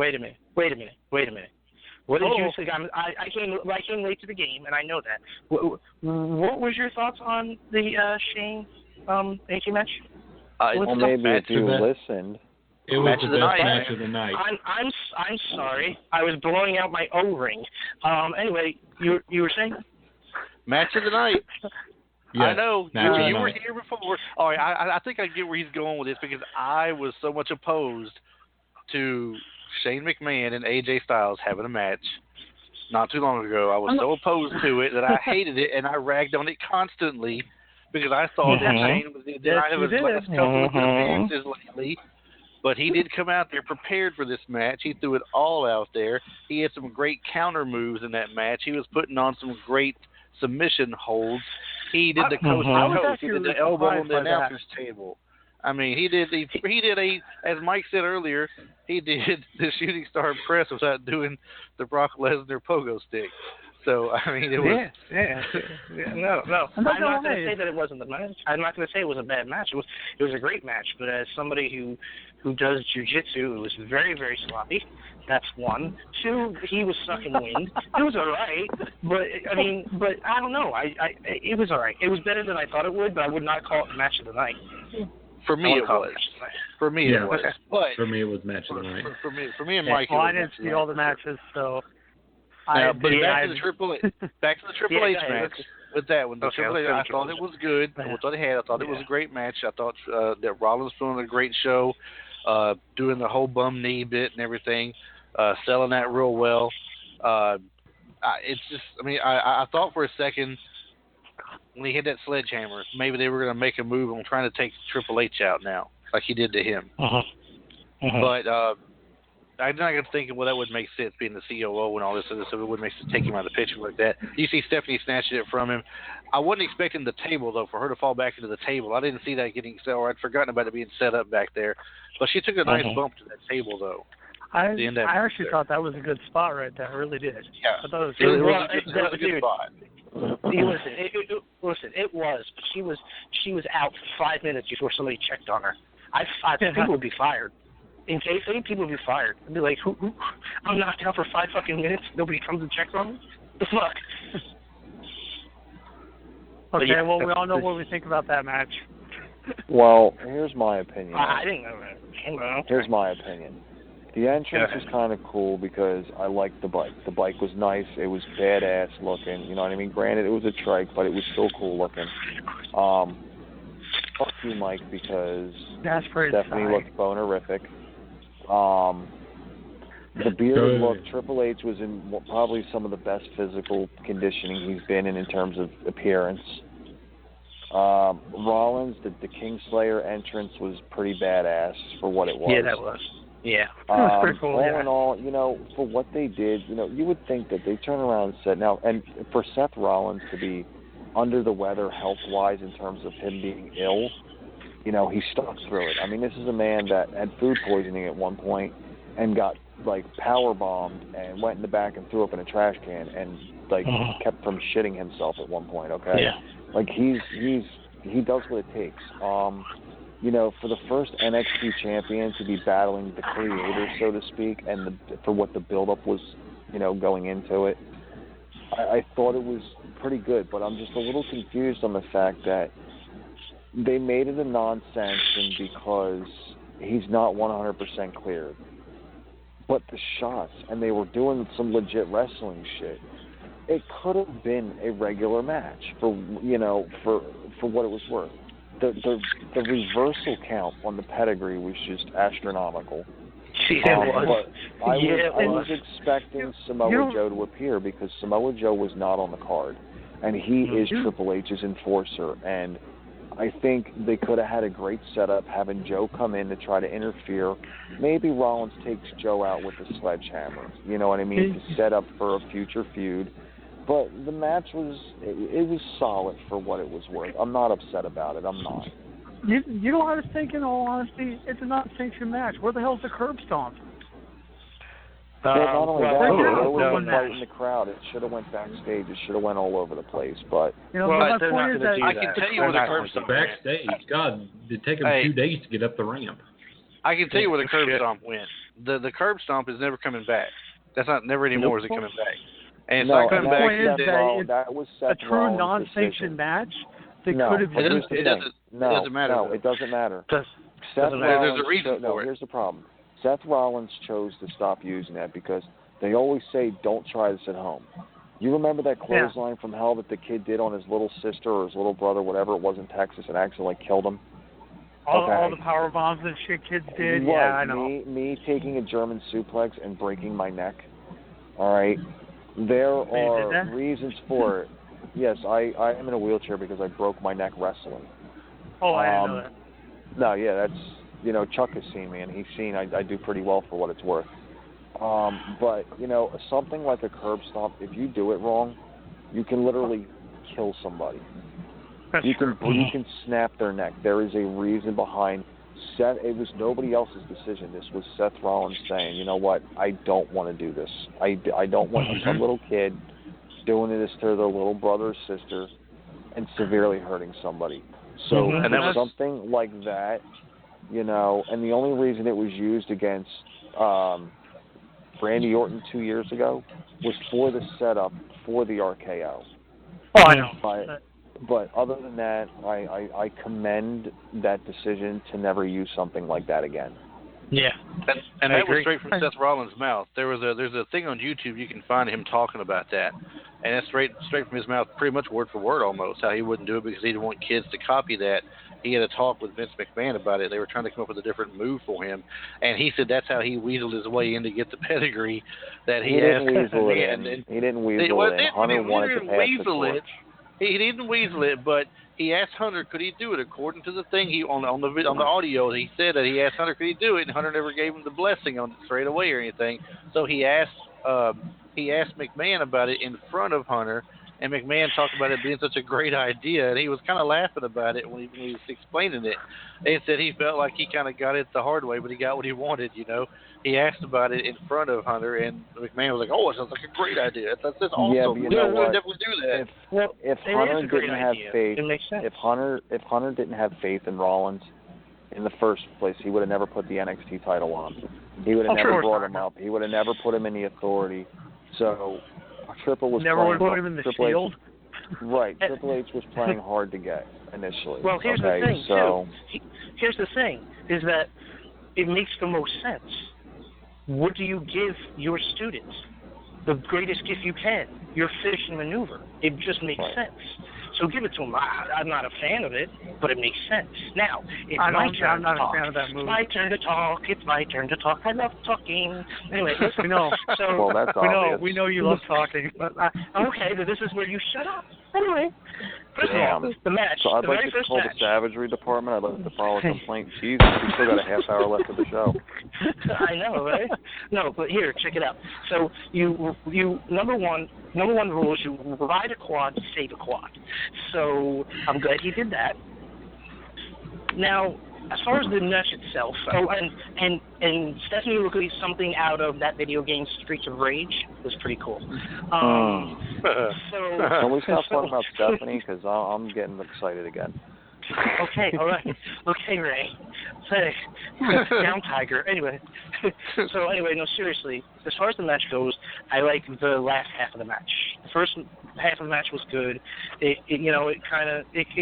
What did you think? I came late to the game, and I know that. What was your thoughts on the Shane AJ match? Maybe if you listened. It was the best match of the night. I'm sorry. I was blowing out my O-ring. Anyway, you were saying? Match of the night. Yes, I know. You were here before. All right, I think I get where he's going with this because I was so much opposed to Shane McMahon and AJ Styles having a match not too long ago. I was so opposed to it that I hated it and I ragged on it constantly because I thought that Shane was the night of his last couple of appearances lately. But he did come out there prepared for this match. He threw it all out there. He had some great counter moves in that match. He was putting on some great submission holds. He did the coast to coast. He did the elbow on the announcer's table. I mean, he did as Mike said earlier, he did the shooting star press without doing the Brock Lesnar pogo stick. So I mean, it was. No. I'm not going to say that it wasn't the match. I'm not going to say it was a bad match. It was a great match. But as somebody who does jiu-jitsu, it was very, very sloppy. That's one. Two, he was sucking wind. It was all right, but I don't know. It was all right. It was better than I thought it would, but I would not call it match of the night. For me, it was. For me, it was. But for me, it was match of the night. For me and Mike. Well, I didn't see all the matches, so. Back to the Triple H match. With that one, Triple H, I thought it was good. I thought it was a great match. I thought that Rollins put on a great show, doing the whole bum knee bit and everything, selling that real well. It's just, I thought for a second when he hit that sledgehammer, maybe they were going to make a move on trying to take Triple H out now, like he did to him. But I'm not going to think, well, that would make sense being the COO and all this other stuff. It wouldn't make sense taking him out of the picture like that. You see Stephanie snatching it from him. I wasn't expecting the table, though, for her to fall back into the table. I didn't see that getting set, or I'd forgotten about it being set up back there. But she took a nice bump to that table, though. I actually thought that was a good spot right there. I really did. Yeah. I thought it was a good spot. Listen, it was. But she was out for 5 minutes before somebody checked on her. People would be fired. In case people would be fired. I'd be like, who? I'm knocked out for 5 fucking minutes. Nobody comes and checks on me. The fuck? Okay, well, we all know what we think about that match. Well, here's my opinion. I didn't know that. Here's my opinion. The entrance was kind of cool because I liked the bike. The bike was nice. It was badass looking. You know what I mean? Granted, it was a trike, but it was still cool looking. Fuck you, Mike, because Stephanie looked bonerific. The beard look, Triple H was in probably some of the best physical conditioning he's been in terms of appearance. Rollins, the Kingslayer entrance was pretty badass for what it was. Yeah, that was. Yeah. It was pretty cool, all in all, for what they did, you would think that they turn around and said, now, and for Seth Rollins to be under the weather health-wise in terms of him being ill, he stuck through it. I mean, this is a man that had food poisoning at one point and got, power bombed and went in the back and threw up in a trash can and, kept from shitting himself at one point, okay? Yeah. He does what it takes. For the first NXT champion to be battling the creator, so to speak, and for what the build-up was, going into it, I thought it was pretty good, but I'm just a little confused on the fact that they made it a non-sanction because he's not 100% cleared. But the shots, and they were doing some legit wrestling shit, it could have been a regular match for what it was worth. The reversal count on the pedigree was just astronomical. Yeah, it was. I was expecting Samoa Joe to appear because Samoa Joe was not on the card, and he is Triple H's enforcer. And I think they could have had a great setup, having Joe come in to try to interfere. Maybe Rollins takes Joe out with the sledgehammer. You know what I mean? To set up for a future feud. But the match was solid for what it was worth. I'm not upset about it. I'm not. You know what I was thinking, in all honesty? It's a non-sanctioned match. Where the hell's the curb stomp? Not only that, it was right in the crowd. It should have went backstage. It should have went all over the place. But my point is that I can tell you where the curb stomp went. Backstage. God, it'd take them 2 days to get up the ramp. I can tell you where the curb stomp went. The curb stomp is never coming back. That's not never anymore. Is it coming back? And it's not coming back. That was Seth a true Rollins' non-sanctioned decision. match. They No, could have. it doesn't matter. No, it doesn't matter. There's a reason for it. Here's the problem. Seth Rollins chose to stop using that because they always say, don't try this at home. You remember that clothesline from hell that the kid did on his little sister or his little brother, whatever it was in Texas, and actually killed him? All the power bombs and shit kids did. Right. Yeah, I know. Me taking a German suplex and breaking my neck. All right. There are reasons for it. Yes, I am in a wheelchair because I broke my neck wrestling. Oh, I didn't know that. No, yeah, that's, Chuck has seen me, and he's seen I do pretty well for what it's worth. But, something like a curb stomp, if you do it wrong, you can literally kill somebody. You can snap their neck. There is a reason behind Seth. It was nobody else's decision. This was Seth Rollins saying, you know what, I don't want to do this. I don't want some little kid doing this to their little brother or sister and severely hurting somebody. So And for something like that, you know, and the only reason it was used against Randy Orton 2 years ago was for the setup for the RKO. Oh, I know. But other than that, I commend that decision to never use something like that again. Yeah, and that was straight from Seth Rollins' mouth. There's a thing on YouTube you can find him talking about that, and it's straight from his mouth, pretty much word for word almost. How he wouldn't do it because he didn't want kids to copy that. He had a talk with Vince McMahon about it. They were trying to come up with a different move for him, and he said that's how he weaseled his way in to get the pedigree that he didn't asked. Weasel it in. He didn't weasel it in. Hunter wanted to pass the torch. He didn't weasel it, but he asked Hunter, could he do it? According to the thing he on the audio, he said that he asked Hunter, could he do it, and Hunter never gave him the blessing on it straight away or anything. So he asked McMahon about it in front of Hunter, and McMahon talked about it being such a great idea, and he was kind of laughing about it when he was explaining it. He said he felt like he kind of got it the hard way, but he got what he wanted, you know. He asked about it in front of Hunter, and McMahon was like, "Oh, it sounds like a great idea. That's awesome. Yeah, but you know what? Definitely do that." If Hunter didn't have faith, it makes sense. if Hunter didn't have faith in Rollins in the first place, he would have never put the NXT title on. He would have never brought him up. He would have never put him in the Authority. So Triple was never would playing, put him in the Triple Shield. Right, Triple H was playing hard to get initially. Well, here's the thing, too. Here's the thing, is that it makes the most sense. What do you give your students? The greatest gift you can, your finishing maneuver. It just makes sense. So give it to them. I'm not a fan of it, but it makes sense. Now, it's my turn I'm not to talk. a fan of that movie. It's my turn to talk. It's my turn to talk. I love talking. Anyway, listen. We know. So, well, that's obvious. We know you love talking. Okay, but this is where you shut up. Anyway, first of all, the match. So I'd the like very to first call match. the Savagery Department. I'd like to file a complaint. Jesus, we still got a half hour left of the show. I know, right? No, but here, check it out. So you number one rule is you ride a quad, save a quad. So I'm glad he did that. Now, as far as the match itself, and Stephanie looking something out of that video game Streets of Rage was pretty cool. Can we stop talking about Stephanie? Because I'm getting excited again. Okay, all right. Okay, Ray. Say, down, Tiger. Anyway, no, seriously. As far as the match goes, I like the last half of the match. The first half of the match was good. It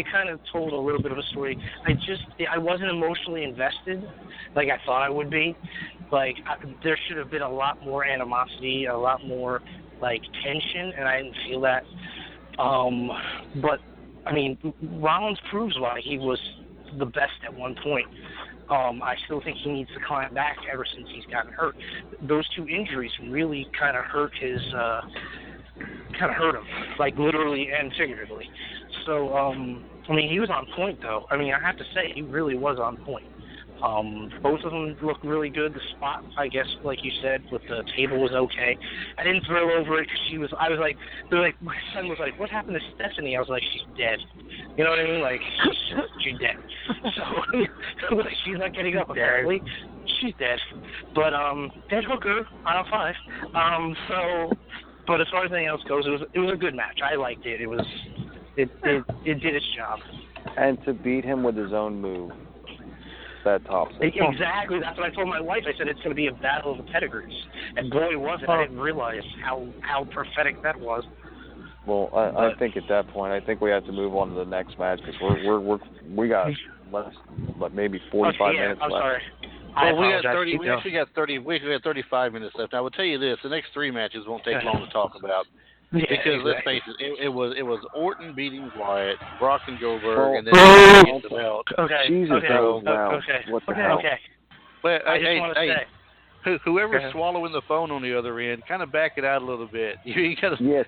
kind of told a little bit of a story. I wasn't emotionally invested like I thought I would be. Like there should have been a lot more animosity, a lot more like tension, and I didn't feel that. But I mean, Rollins proves why he was the best at one point. I still think he needs to climb back ever since he's gotten hurt. Those two injuries really kind of hurt him, like literally and figuratively. So, I mean, he was on point, though. I mean, I have to say, he really was on point. Both of them looked really good. The spot, I guess, like you said, with the table was okay. I didn't throw over it because my son was like, what happened to Stephanie? I was like, she's dead. You know what I mean? Like, she's dead. So, like, she's not getting up, apparently. She's dead. But, dead hooker, 5. But as far as anything else goes, it was a good match. I liked it. It did its job. And to beat him with his own move. That tops it. Exactly. That's what I told my wife. I said it's going to be a battle of the pedigrees, and boy was it! I didn't realize how prophetic that was. Well, I think at that point, I think we have to move on to the next match because we got maybe 45 minutes I'm left. sorry. Well, we actually got 35 minutes left. I will tell you this: the next 3 matches won't take long to talk about. Yeah, because let's face it was Orton beating Wyatt, Brock and Goldberg, and then getting the belt. Okay. Jesus, wow. What the hell? Okay. But I just want to say, whoever's swallowing the phone on the other end, kind of back it out a little bit. You gotta be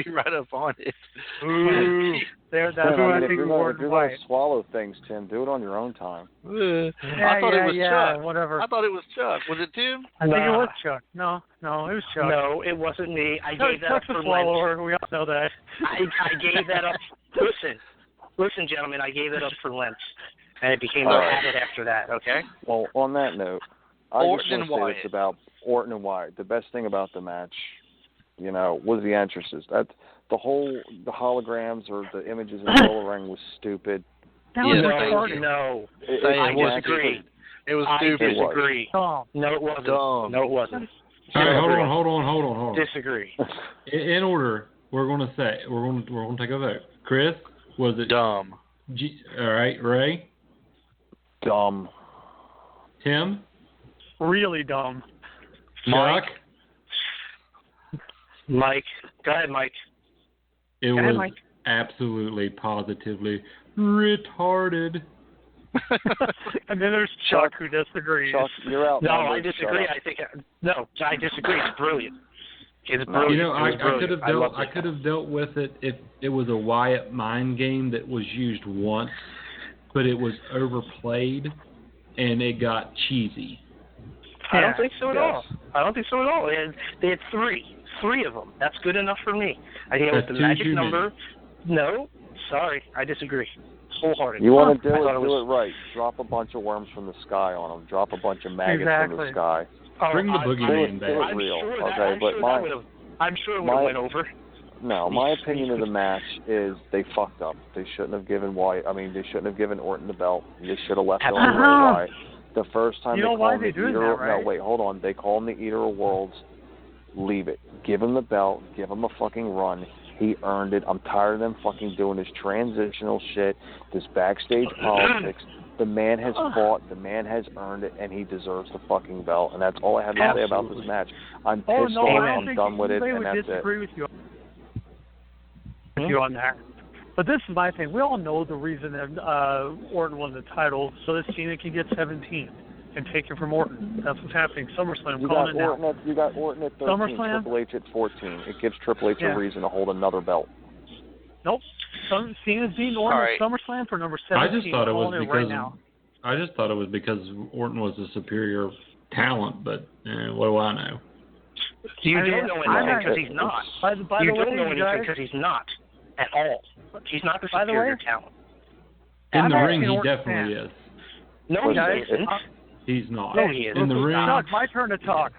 right up on it. That's what I think. If you're going to swallow things, Tim, do it on your own time. I thought it was Chuck. Whatever. I thought it was Chuck. Was it Tim? I think it was Chuck. No, it was Chuck. No, it wasn't me. I gave that up Chuck's for a swallower. We all know that. I gave that up. Listen, gentlemen. I gave it up for Lent, and it became a habit after that. Okay. Well, on that note, I Orton just want to say this about Orton and Wyatt. The best thing about the match was the entrances. That the holograms or the images in the middle of the ring was stupid. That was retarded. No, I disagree. It was stupid. I disagree. Dumb. No, it wasn't. Dumb. No, it wasn't. All right, hold on. Disagree. In order, we're going to take a vote. Chris, was it dumb? All right, Ray. Dumb. Tim. Really dumb. Chuck. Mike. Go ahead, Mike. It was absolutely, positively retarded. And then there's Chuck who disagrees. Chuck, you're out. No, I disagree. I disagree. It's brilliant. It's brilliant. I could have dealt with it if it was a Wyatt mind game that was used once, but it was overplayed and it got cheesy. I don't think so at all. They had three of them. That's good enough for me. I think it was the magic number. No, sorry, I disagree. Wholeheartedly. You want to do it right. Drop a bunch of worms from the sky on them. Drop a bunch of maggots from the sky. Bring the boogeyman back. I'm real. I'm sure it would have went over. No, my opinion of the match is they fucked up. They shouldn't have given they shouldn't have given Orton the belt. They should have left it on Bray Wyatt. The first time they call him the Eater. No, wait, hold on. They call him the Eater of Worlds. Leave it. Give him the belt. Give him a fucking run. He earned it. I'm tired of them fucking doing this transitional shit, this backstage politics. The man has fought. The man has earned it, and he deserves the fucking belt. And that's all I have to say about this match. I'm pissed off. I'm done with it, and that's it. I disagree with you on that. But this is my thing. We all know the reason that Orton won the title, so that Cena can get 17 and take it from Orton. That's what's happening. SummerSlam, you got Orton at 13, SummerSlam? Triple H at 14. It gives Triple H a reason to hold another belt. Nope. Cena's beating Orton at SummerSlam for number 17. I just thought it was because Orton was a superior talent, but what do I know? You don't know anything because he's not. You don't know anything because he's not at all. He's not the superior talent. In the ring, he definitely is. No, he isn't. He's not. No, he isn't. In the ring. Chuck, my turn to talk.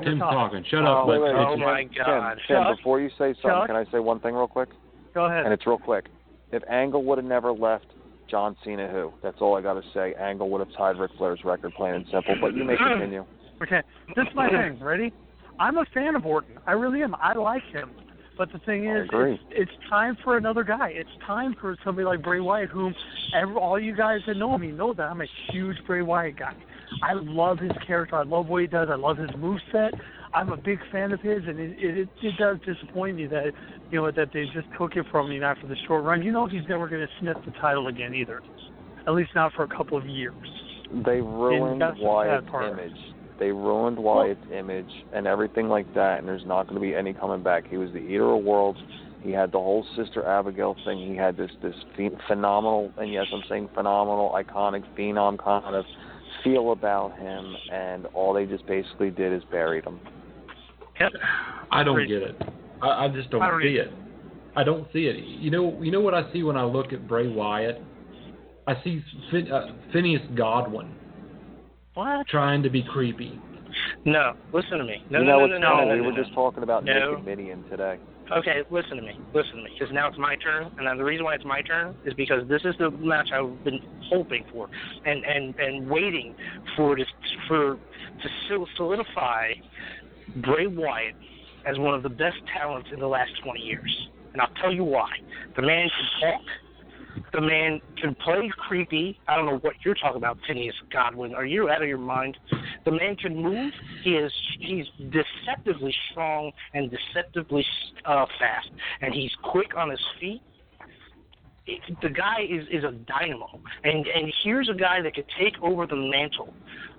Tim's talking. Shut up. Oh, my God. Tim, before you say something, can I say one thing real quick? Go ahead. And it's real quick. If Angle would have never left, John Cena who? That's all I got to say. Angle would have tied Ric Flair's record, plain and simple. But you may continue. Okay. This is my thing. Ready? I'm a fan of Orton. I really am. I like him. But the thing is, it's time for another guy. It's time for somebody like Bray Wyatt, whom all you guys that know me know that I'm a huge Bray Wyatt guy. I love his character. I love what he does. I love his moveset. I'm a big fan of his, and it does disappoint me that that they just took it from me after the short run. He's never going to sniff the title again either, at least not for a couple of years. They ruined Wyatt's image. They ruined Wyatt's image and everything like that, and there's not going to be any coming back. He was the Eater of Worlds. He had the whole Sister Abigail thing. He had this phenomenal, and yes, I'm saying phenomenal, iconic, phenom kind of feel about him, and all they just basically did is buried him. Yep. I don't get it. I just don't see it. I don't see it. You know what I see when I look at Bray Wyatt? I see Phineas Godwin. What? Trying to be creepy. No, listen to me. No. We were just talking about Naked Midian today. Okay, listen to me, because now it's my turn, and the reason why it's my turn is because this is the match I've been hoping for and waiting for to solidify Bray Wyatt as one of the best talents in the last 20 years. And I'll tell you why. The man can talk. The man can play creepy. I don't know what you're talking about, Phineas Godwin. Are you out of your mind? The man can move. He's deceptively strong and deceptively fast, and he's quick on his feet. The guy is a dynamo, and here's a guy that could take over the mantle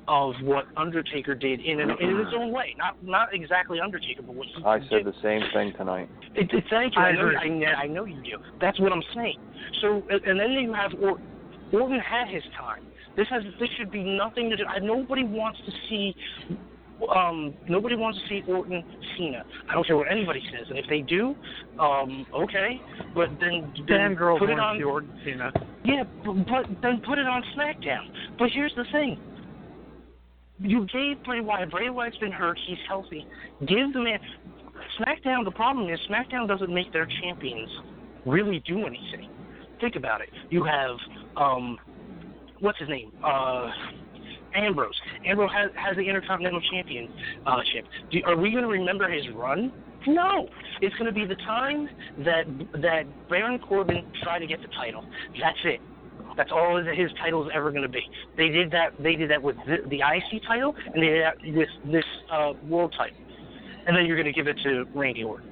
of what Undertaker did in his own way. Not exactly Undertaker, but what he did. I said the same thing tonight. Thank you. I know you do. That's what I'm saying. So, and then you have Orton. Orton had his time. This should be nothing to do. Nobody wants to see Orton Cena. I don't care what anybody says, and if they do, okay. But then girls put it want on Orton Cena. Yeah, but then put it on SmackDown. But here's the thing. You gave Bray Wyatt. Bray Wyatt's been hurt. He's healthy. Give the man SmackDown, the problem is SmackDown doesn't make their champions really do anything. Think about it. You have, what's his name? Ambrose. Ambrose has the Intercontinental Championship. Are we going to remember his run? No. It's going to be the time that Baron Corbin tried to get the title. That's it. That's all his title is ever going to be. They did that with the IC title, and they did that with this world title. And then you're going to give it to Randy Orton.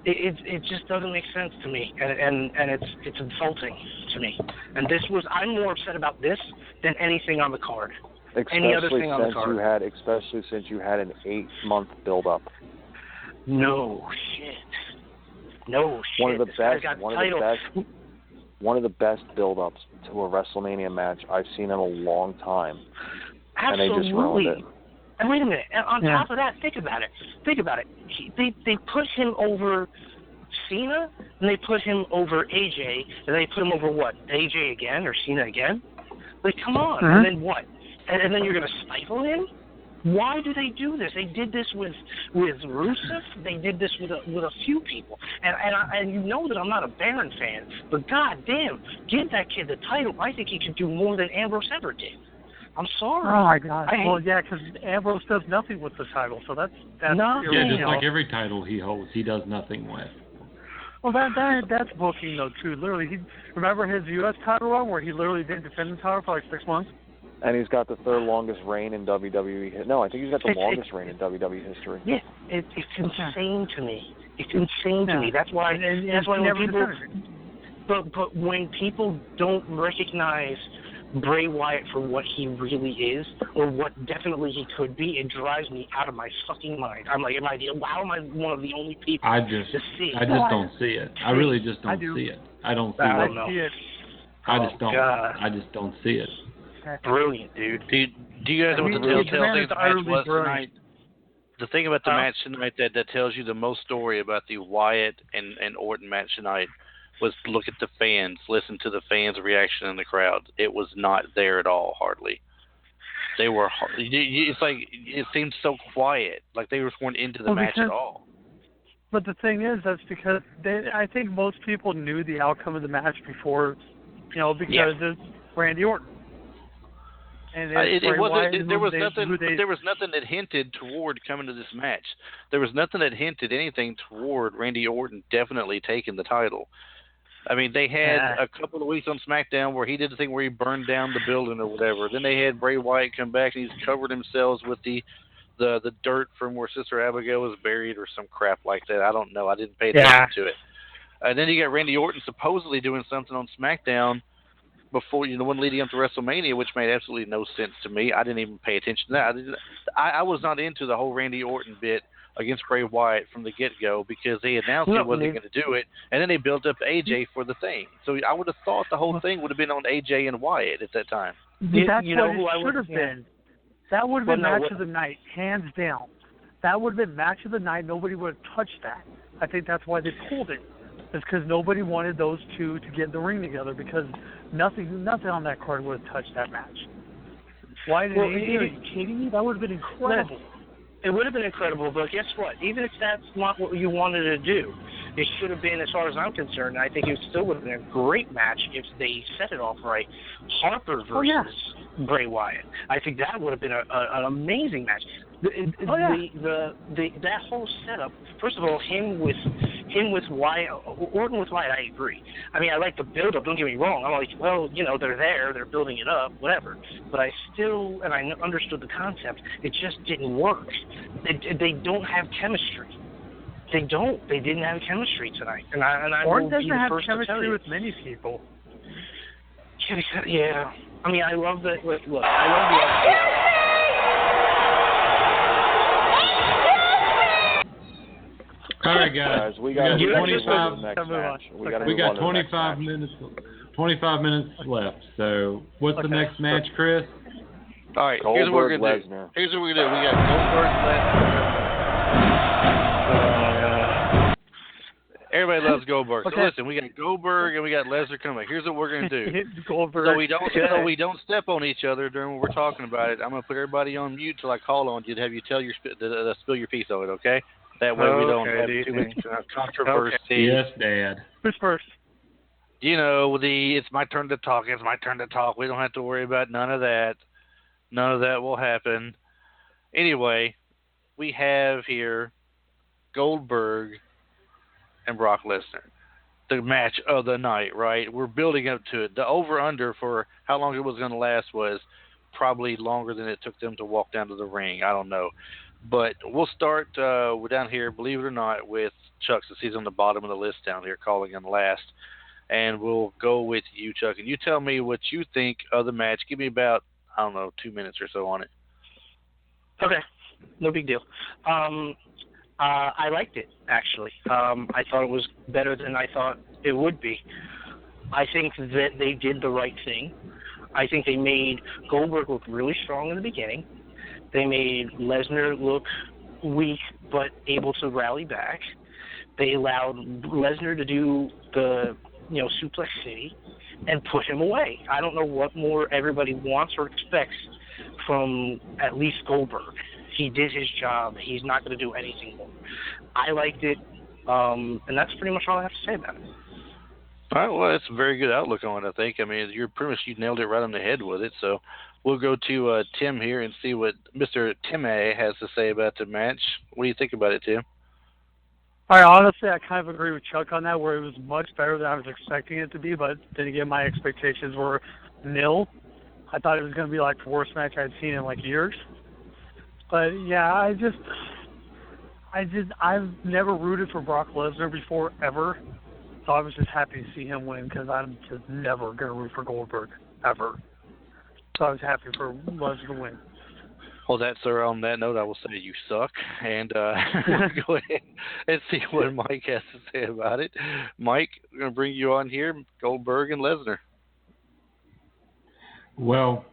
It just doesn't make sense to me, and it's insulting to me. And I'm more upset about this than anything on the card. Any other thing on the card. Especially since you had an 8-month build-up. No shit. One of the best build-ups to a WrestleMania match I've seen in a long time. Absolutely. And they just ruined it. And wait a minute. And on top of that, think about it. They put him over Cena, and they put him over AJ, and they put him over what? AJ again or Cena again? Like, come on. And then what? And then you're going to stifle him? Why do they do this? They did this with Rusev. They did this with a few people. And you know that I'm not a Baron fan, but goddamn, give that kid the title. I think he could do more than Ambrose ever did. I'm sorry. Oh my God. Well, yeah, because Ambrose does nothing with the title, so that's nothing. Yeah, just like every title he holds, he does nothing with. Well, that's booking though too. Literally, remember his U.S. title run where he literally didn't defend the title for like 6 months. And he's got the third longest reign in WWE. No, I think he's got the longest reign in WWE history. Yeah, it's insane to me. It's insane to me. That's why when people. But when people don't recognize Bray Wyatt for what he really is, or what definitely he could be, it drives me out of my fucking mind. I'm like, how am I one of the only people to see it? I just don't see it. I really just don't see it. I don't see it. I don't know. I just don't. God. I just don't see it. Brilliant, dude. Do you guys know what the telltale thing of the match was tonight? The thing about the match tonight that tells you the most story about the Wyatt and Orton match tonight was look at the fans, listen to the fans' reaction in the crowd. It was not there at all, hardly. They were. It's like it seemed so quiet, like they weren't into the match at all. But the thing is, that's because I think most people knew the outcome of the match before, because it's Randy Orton. And there was nothing that hinted toward coming to this match. There was nothing that hinted anything toward Randy Orton definitely taking the title. I mean, they had a couple of weeks on SmackDown where he did the thing where he burned down the building or whatever. Then they had Bray Wyatt come back and he's covered himself with the dirt from where Sister Abigail was buried or some crap like that. I don't know. I didn't pay attention to it. And then you got Randy Orton supposedly doing something on SmackDown before, the one leading up to WrestleMania, which made absolutely no sense to me. I didn't even pay attention to that. I was not into the whole Randy Orton bit against Bray Wyatt from the get-go because they announced he wasn't going to do it, and then they built up AJ for the thing. So I would have thought the whole thing would have been on AJ and Wyatt at that time. That's what it should have been. That would have been match of the night, hands down. That would have been match of the night. Nobody would have touched that. I think that's why they pulled it. It's because nobody wanted those two to get in the ring together because nothing on that card would have touched that match. Why did AJ? Are you kidding me? That would have been incredible. It would have been incredible, but guess what? Even if that's not what you wanted to do, it should have been, as far as I'm concerned, I think it still would have been a great match if they set it off right. Harper versus Bray Wyatt. I think that would have been an amazing match. That whole setup. First of all, him with Wyatt, Orton with Wyatt, I agree. I mean, I like the build-up. Don't get me wrong. I'm like, well, they're there, they're building it up, whatever. But I understood the concept. It just didn't work. They don't have chemistry. They don't. They didn't have chemistry tonight. And I Orton doesn't have chemistry with many people. Yeah. I mean, I love that. Look, I love the idea. All right, guys. We got 25 minutes. 25 minutes left. So, what's the next match, Chris? All right. Here's what we're gonna do. We got Goldberg, Lesnar. Everybody loves Goldberg. So listen, we got Goldberg and we got Lesnar coming. Here's what we're gonna do. Goldberg. So we don't step on each other during when we're talking about it. I'm gonna put everybody on mute till I call on you to have you tell spill your piece of it. Okay? That way we don't have too much controversy. Okay. Yes, Dad. Who's first? It's my turn to talk. It's my turn to talk. We don't have to worry about none of that. None of that will happen. Anyway, we have here Goldberg and Brock Lesnar. The match of the night, right? We're building up to it. The over-under for how long it was going to last was probably longer than it took them to walk down to the ring. I don't know. But we'll start down here, believe it or not, with Chuck, since he's on the bottom of the list down here, calling in last. And we'll go with you, Chuck. And you tell me what you think of the match. Give me about, 2 minutes or so on it. Okay. No big deal. I liked it, actually. I thought it was better than I thought it would be. I think that they did the right thing. I think they made Goldberg look really strong in the beginning. They made Lesnar look weak but able to rally back. They allowed Lesnar to do the, Suplex City and put him away. I don't know what more everybody wants or expects from at least Goldberg. He did his job. He's not going to do anything more. I liked it, and that's pretty much all I have to say about it. All right, well, that's a very good outlook on it, I think. I mean, you nailed it right on the head with it. So we'll go to Tim here and see what Mr. Tim A has to say about the match. What do you think about it, Tim? All right, honestly, I kind of agree with Chuck on that, where it was much better than I was expecting it to be, but then again, my expectations were nil. I thought it was going to be like the worst match I'd seen in like years. But yeah, I've never rooted for Brock Lesnar before, ever. So I was just happy to see him win, because I'm just never going to root for Goldberg, ever. So I was happy for Lesnar to win. Well, on that note, I will say you suck. And we'll go ahead and see what Mike has to say about it. Mike, we're going to bring you on here, Goldberg and Lesnar. Well,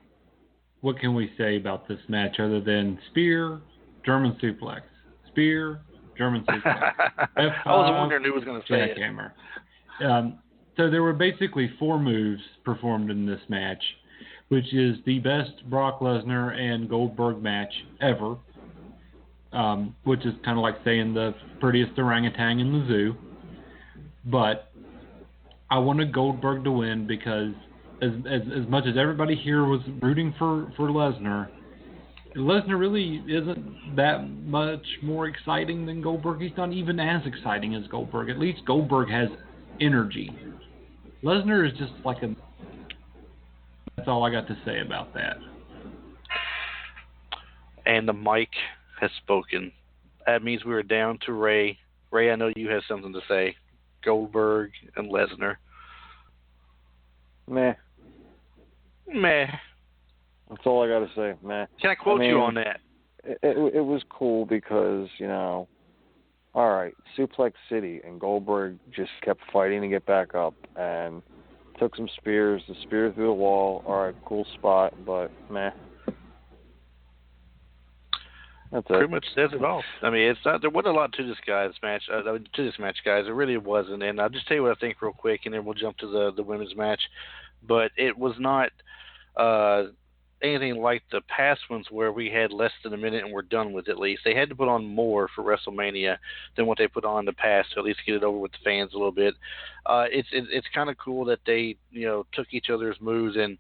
what can we say about this match other than spear, German suplex? Spear, German suplex. F5, I was wondering who was going to say jackhammer. So there were basically 4 moves performed in this match, which is the best Brock Lesnar and Goldberg match ever, which is kind of like saying the prettiest orangutan in the zoo. But I wanted Goldberg to win because as much as everybody here was rooting for Lesnar, Lesnar really isn't that much more exciting than Goldberg. He's not even as exciting as Goldberg. At least Goldberg has energy. Lesnar is just like a... That's all I got to say about that. And the mic has spoken. That means we are down to Ray. Ray, I know you have something to say. Goldberg and Lesnar. Meh. That's all I got to say. Meh. Can I quote you on that? It was cool because, all right, Suplex City, and Goldberg just kept fighting to get back up and took some spears, the spear through the wall. All right, cool spot, but meh. That's it. Pretty much says it all. I mean, there wasn't a lot to this match. Guys. It really wasn't. And I'll just tell you what I think real quick, and then we'll jump to the women's match. But it was not anything like the past ones where we had less than a minute and we're done with it. At least they had to put on more for WrestleMania than what they put on in the past to at least get it over with the fans a little bit. It's kind of cool that they took each other's moves, and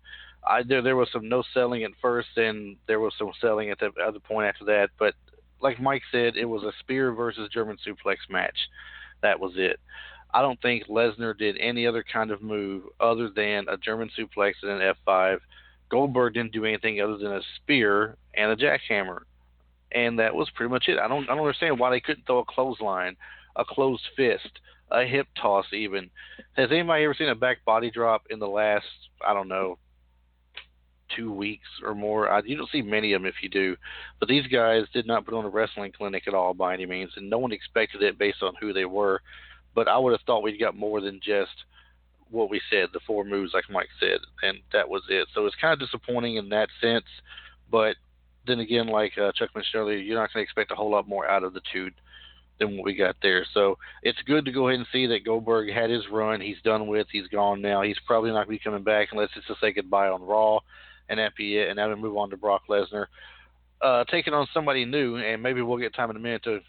there was some no selling at first, and there was some selling at the other point after that. But like Mike said, it was a spear versus German suplex match. That was it. I don't think Lesnar did any other kind of move other than a German suplex and an F5. Goldberg didn't do anything other than a spear and a jackhammer, and that was pretty much it. I don't understand why they couldn't throw a clothesline, a closed fist, a hip toss even. Has anybody ever seen a back body drop in the last, 2 weeks or more? You don't see many of them if you do. But these guys did not put on a wrestling clinic at all by any means, and no one expected it based on who they were. But I would have thought we'd got more than just what we said, the 4 moves like Mike said, and that was it. So it's kind of disappointing in that sense. But then again, like Chuck mentioned earlier, you're not going to expect a whole lot more out of the two than what we got there. So it's good to go ahead and see that Goldberg had his run. He's done with. He's gone now. He's probably not going to be coming back unless it's to say goodbye on Raw, and that'd be it. And now we move on to Brock Lesnar. taking on somebody new, and maybe we'll get time in a minute to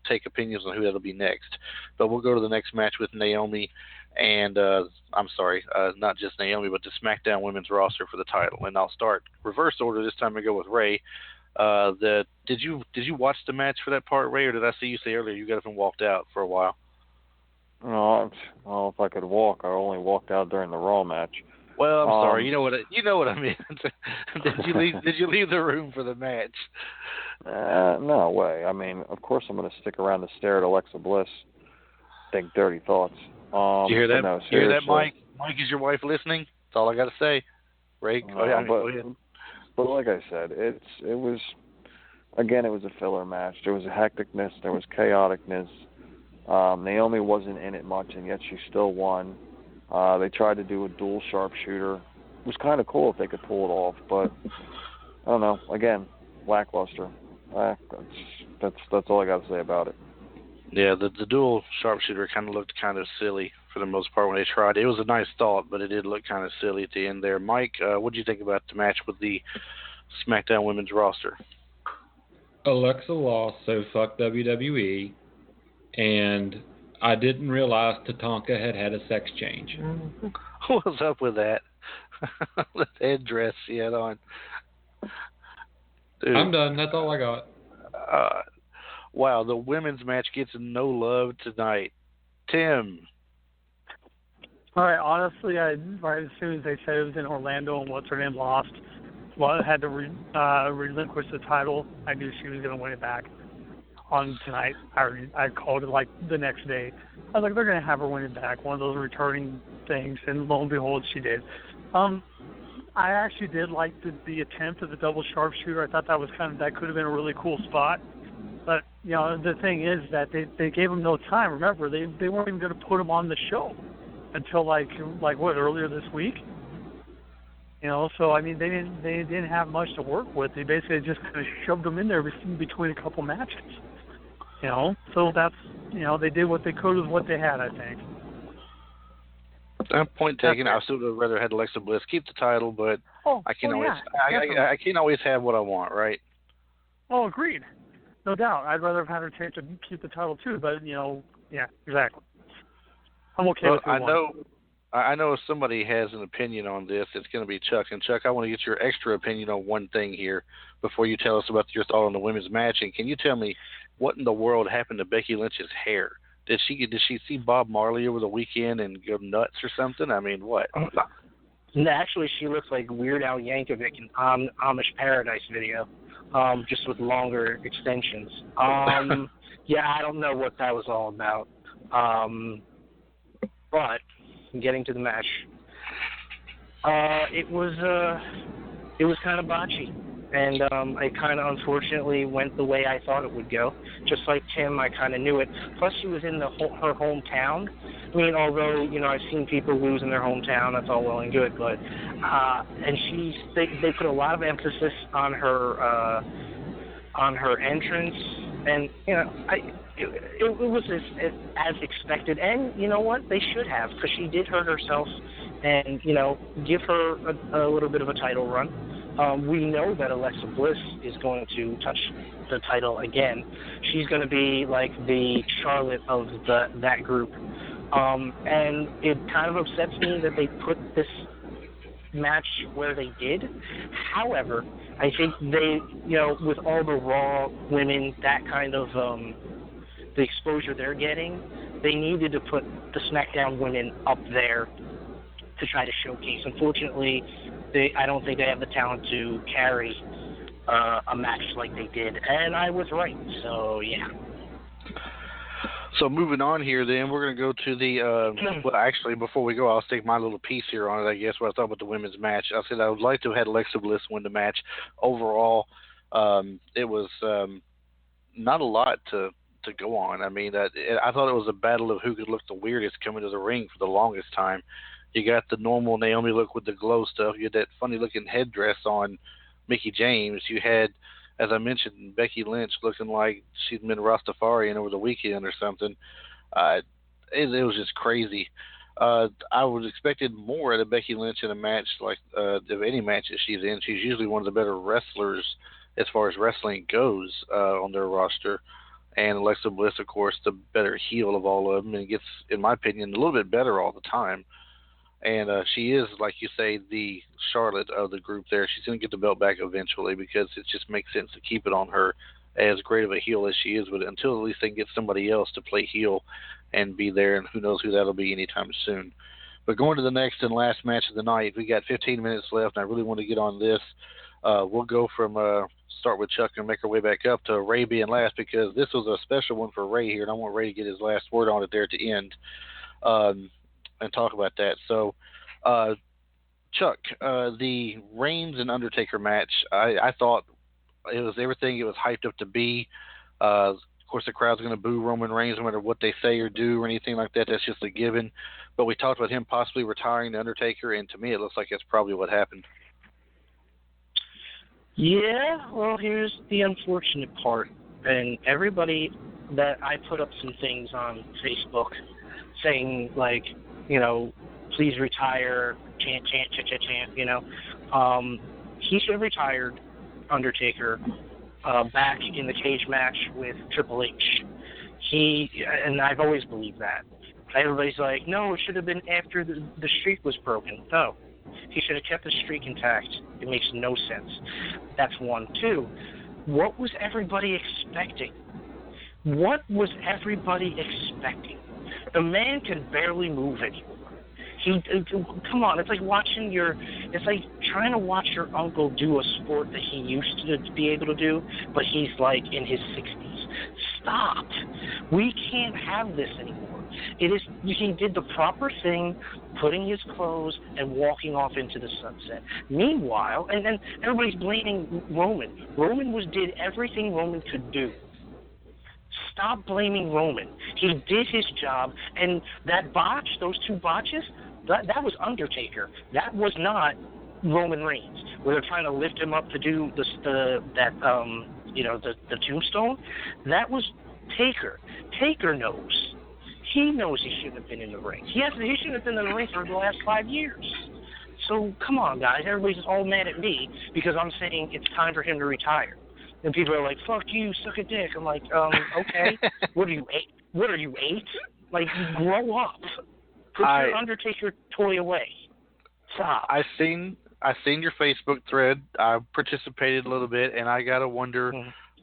take opinions on who that'll be next. But we'll go to the next match with Naomi, and I'm sorry, not just Naomi, but the SmackDown Women's roster for the title. And I'll start reverse order this time and go with Ray. Did you watch the match for that part, Ray, or did I see you say earlier you got up and walked out for a while? No, well, if I could walk, I only walked out during the Raw match. Well, I'm sorry. You know what I meant. Did you leave the room for the match? No way. I mean, of course I'm going to stick around to stare at Alexa Bliss, think dirty thoughts. Did you hear that? No, you hear that, Mike? Mike, is your wife listening? That's all I got to say. Ray, go ahead. But like I said, it was a filler match. There was a hecticness. There was chaoticness. Naomi wasn't in it much, and yet she still won. They tried to do a dual sharpshooter. It was kind of cool if they could pull it off, but I don't know. Again, lackluster. That's all I got to say about it. Yeah, the dual sharpshooter kind of looked kind of silly for the most part when they tried it. It was a nice thought, but it did look kind of silly at the end there. Mike, what did you think about the match with the SmackDown Women's roster? Alexa lost, so fuck WWE. And I didn't realize Tatanka had a sex change. What's up with that? The headdress she had on. Dude. I'm done. That's all I got. Wow, the women's match gets no love tonight. Tim. All right, honestly, right as soon as they said it was in Orlando and what's her name lost, had to relinquish the title, I knew she was going to win it back on tonight. I called it like the next day. I was like, they're going to have her win it back, one of those returning things, and lo and behold, she did. I actually did like the attempt at the double sharpshooter. I thought that could have been a really cool spot. But, the thing is that they gave him no time. Remember, they weren't even going to put him on the show until like what, earlier this week? So I mean they didn't have much to work with. They basically just kind of shoved him in there between a couple matches. So that's they did what they could with what they had, I think. Point taken. I still would have rather had Alexa Bliss keep the title, but I can't always have what I want, right? Oh, agreed. No doubt. I'd rather have had her keep the title too, but yeah, exactly. I'm okay with it. I know if somebody has an opinion on this, it's going to be Chuck. And Chuck, I want to get your extra opinion on one thing here before you tell us about your thought on the women's match. And can you tell me what in the world happened to Becky Lynch's hair? Did she see Bob Marley over the weekend and go nuts or something? I mean, what? Actually, she looks like Weird Al Yankovic in Amish Paradise video, just with longer extensions. Yeah, I don't know what that was all about. But getting to the match, it was kind of botchy, and it kind of unfortunately went the way I thought it would go. Just like Tim, I kind of knew it. Plus, she was in her hometown. I mean, although I've seen people lose in their hometown, that's all well and good, but and they put a lot of emphasis on her entrance, and It was as expected, and you know what? They should have, because she did hurt herself, and give her a little bit of a title run. We know that Alexa Bliss is going to touch the title again. She's going to be like the Charlotte of that group, and it kind of upsets me that they put this match where they did. However, I think they, with all the Raw women, that kind of the exposure they're getting, they needed to put the SmackDown women up there to try to showcase. Unfortunately, I don't think they have the talent to carry a match like they did, and I was right. So yeah. So moving on here, then we're going to go to the. Well, actually, before we go, I'll stick my little piece here on it. I guess what I thought about the women's match. I said I would like to have had Alexa Bliss win the match. Overall, it was not a lot to go on. I mean, I thought it was a battle of who could look the weirdest coming to the ring for the longest time. You got the normal Naomi look with the glow stuff. You had that funny looking headdress on Mickie James. You had, as I mentioned, Becky Lynch looking like she'd been Rastafarian over the weekend or something. It was just crazy. I was expected more out of Becky Lynch in a match like of any match that she's in. She's usually one of the better wrestlers as far as wrestling goes on their roster. And Alexa Bliss, of course, the better heel of all of them, and gets, in my opinion, a little bit better all the time. And she is, like you say, the Charlotte of the group there. She's going to get the belt back eventually because it just makes sense to keep it on her, as great of a heel as she is. But until at least they can get somebody else to play heel and be there, and who knows who that'll be anytime soon. But going to the next and last match of the night, we got 15 minutes left, and I really want to get on this. We'll go from start with Chuck and make our way back up to Ray being last, because this was a special one for Ray here, and I want Ray to get his last word on it there at the end. And talk about that. So, Chuck, the Reigns and Undertaker match, I thought it was everything it was hyped up to be. Of course, the crowd's going to boo Roman Reigns no matter what they say or do or anything like that. That's just a given. But we talked about him possibly retiring the Undertaker, and to me, it looks like that's probably what happened. Yeah, well, here's the unfortunate part. And everybody that I put up some things on Facebook saying, like, you know, please retire, chant, you know. He should have retired Undertaker back in the cage match with Triple H. And I've always believed that. Everybody's like, no, it should have been after the streak was broken. No, he should have kept the streak intact. It makes no sense. That's one. Two, what was everybody expecting? What was everybody expecting? The man can barely move anymore. Come on, it's like it's like trying to watch your uncle do a sport that he used to be able to do, but he's like in his 60s. Stop. We can't have this anymore. He did the proper thing, putting his clothes and walking off into the sunset. Meanwhile, and then everybody's blaming Roman. Roman did everything Roman could do. Stop blaming Roman. He did his job, and that botch, those two botches, that was Undertaker. That was not Roman Reigns, where they're trying to lift him up to do the tombstone. That was Taker. Taker knows. He knows he shouldn't have been in the ring. He shouldn't have been in the ring for the last 5 years. So come on, guys. Everybody's all mad at me because I'm saying it's time for him to retire. And people are like, fuck you, suck a dick. I'm like, okay. What are you, 8? Like, grow up. Put your Undertaker toy away. Stop. I seen your Facebook thread. I participated a little bit, and I got to wonder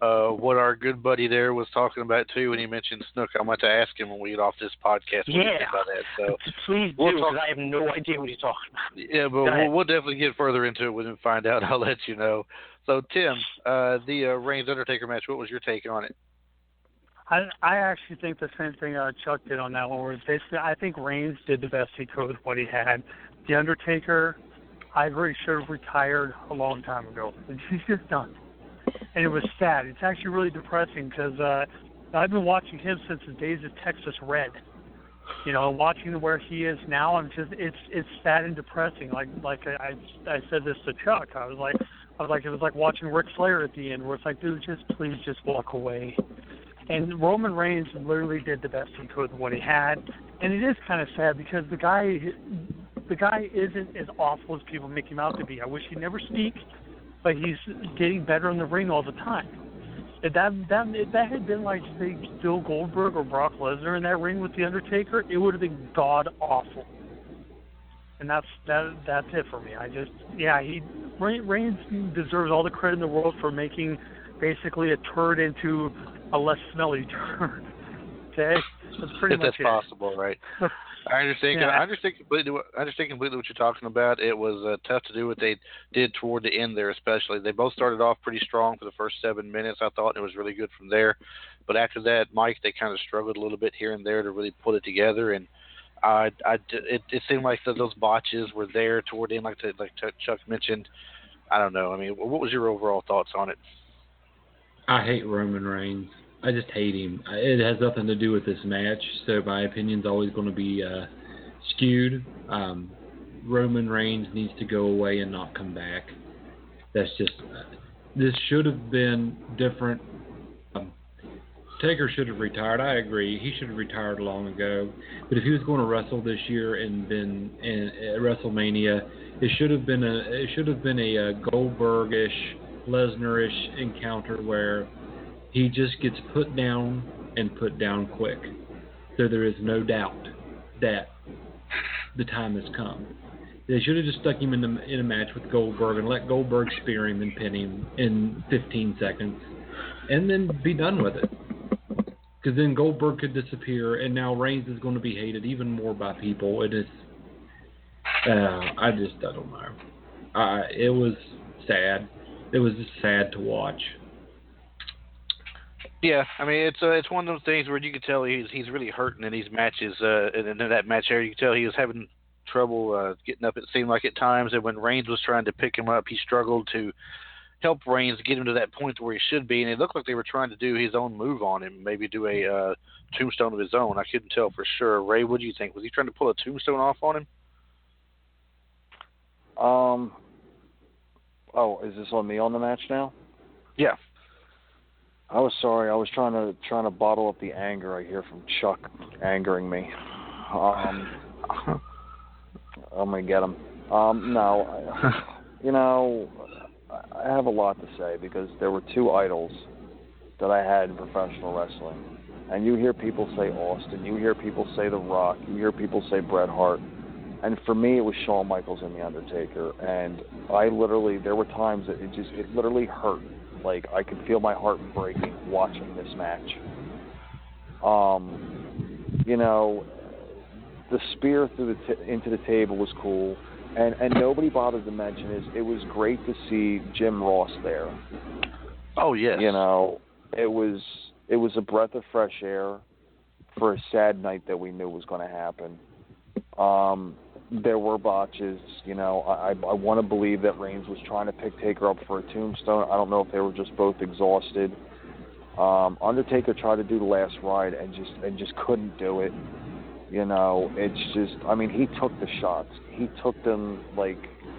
what our good buddy there was talking about, too, when he mentioned Snook. I'm going to ask him when we get off this podcast. About that. So please do, because I have no idea what he's talking about. Yeah, but we'll definitely get further into it when we find out. I'll let you know. So, Tim, the Reigns-Undertaker match, what was your take on it? I actually think the same thing Chuck did on that one, where basically I think Reigns did the best he could with what he had. The Undertaker, I agree, should have retired a long time ago. He's just done. And it was sad. It's actually really depressing because I've been watching him since the days of Texas Red. You know, watching where he is now, it's sad and depressing. Like I said this to Chuck. I was like it was like watching Ric Flair at the end, where it's like, dude, please walk away. And Roman Reigns literally did the best he could with what he had, and it is kind of sad because the guy isn't as awful as people make him out to be. I wish he'd never speak, but he's getting better in the ring all the time. If that had been like, say, Bill Goldberg or Brock Lesnar in that ring with the Undertaker, it would have been god awful. And that's it for me. Reigns deserves all the credit in the world for making basically a turd into a less smelly turd. Okay, that's pretty much it. That's possible, right? I understand. Yeah. I understand completely what you're talking about. It was tough to do what they did toward the end there, especially. They both started off pretty strong for the first 7 minutes, I thought, and it was really good from there. But after that, Mike, they kind of struggled a little bit here and there to really put it together, and it seemed like those botches were there toward the end, like Chuck mentioned. I don't know. I mean, what was your overall thoughts on it? I hate Roman Reigns. I just hate him. It has nothing to do with this match, so my opinion's always going to be skewed. Roman Reigns needs to go away and not come back. That's just this should have been different. Taker should have retired. I agree. He should have retired long ago. But if he was going to wrestle this year and been at WrestleMania, it should have been a Goldberg-ish, Lesnar-ish encounter where he just gets put down and put down quick. So there is no doubt that the time has come. They should have just stuck him in a match with Goldberg and let Goldberg spear him and pin him in 15 seconds, and then be done with it. Because then Goldberg could disappear, and now Reigns is going to be hated even more by people. It is, I don't know. It was sad. It was just sad to watch. Yeah, I mean it's one of those things where you can tell he's really hurting in these matches. And in that match area, you can tell he was having trouble getting up. It seemed like at times, and when Reigns was trying to pick him up, he struggled to help Reigns get him to that point where he should be. And it looked like they were trying to do his own move on him, maybe do a tombstone of his own. I couldn't tell for sure. Ray, what do you think? Was he trying to pull a tombstone off on him? Oh, is this on me on the match now? Yeah. I was sorry. I was trying to bottle up the anger I hear from Chuck angering me. I'm gonna get him. No, I have a lot to say because there were two idols that I had in professional wrestling, and you hear people say Austin, you hear people say The Rock, you hear people say Bret Hart, and for me it was Shawn Michaels and The Undertaker, and there were times that it literally hurt. Like, I could feel my heart breaking watching this match. The spear through into the table was cool, and nobody bothered to mention it was great to see Jim Ross there. Oh yes. It was a breath of fresh air for a sad night that we knew was going to happen. There were botches. I want to believe that Reigns was trying to pick Taker up for a tombstone. I don't know if they were just both exhausted. Undertaker tried to do the last ride and just couldn't do it. It's just, I mean, he took the shots. He took them like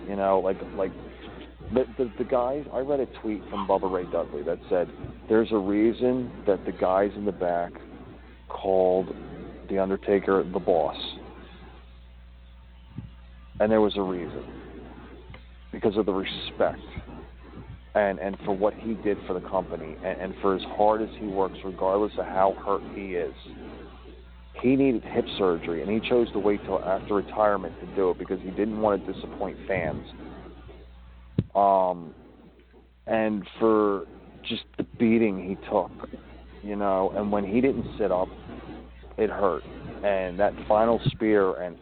the guys. I read a tweet from Bubba Ray Dudley that said there's a reason that the guys in the back called The Undertaker the boss. And there was a reason. Because of the respect. And for what he did for the company. And for as hard as he works, regardless of how hurt he is. He needed hip surgery, and he chose to wait till after retirement to do it because he didn't want to disappoint fans. And for just the beating he took, and when he didn't sit up, it hurt. And that final spear, and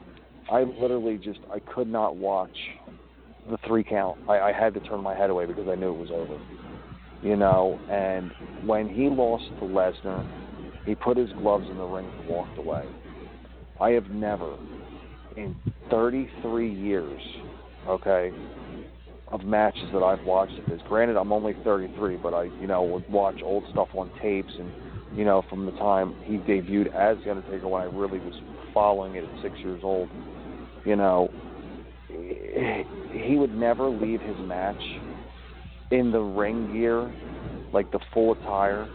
I literally I could not watch the 3 count. I had to turn my head away because I knew it was over. And when he lost to Lesnar, he put his gloves in the ring and walked away. I have never, in 33 years, of matches that I've watched of his. Granted, I'm only 33, but I, would watch old stuff on tapes and, from the time he debuted as The Undertaker when I really was following it at 6 years old, he would never leave his match in the ring gear, like the full attire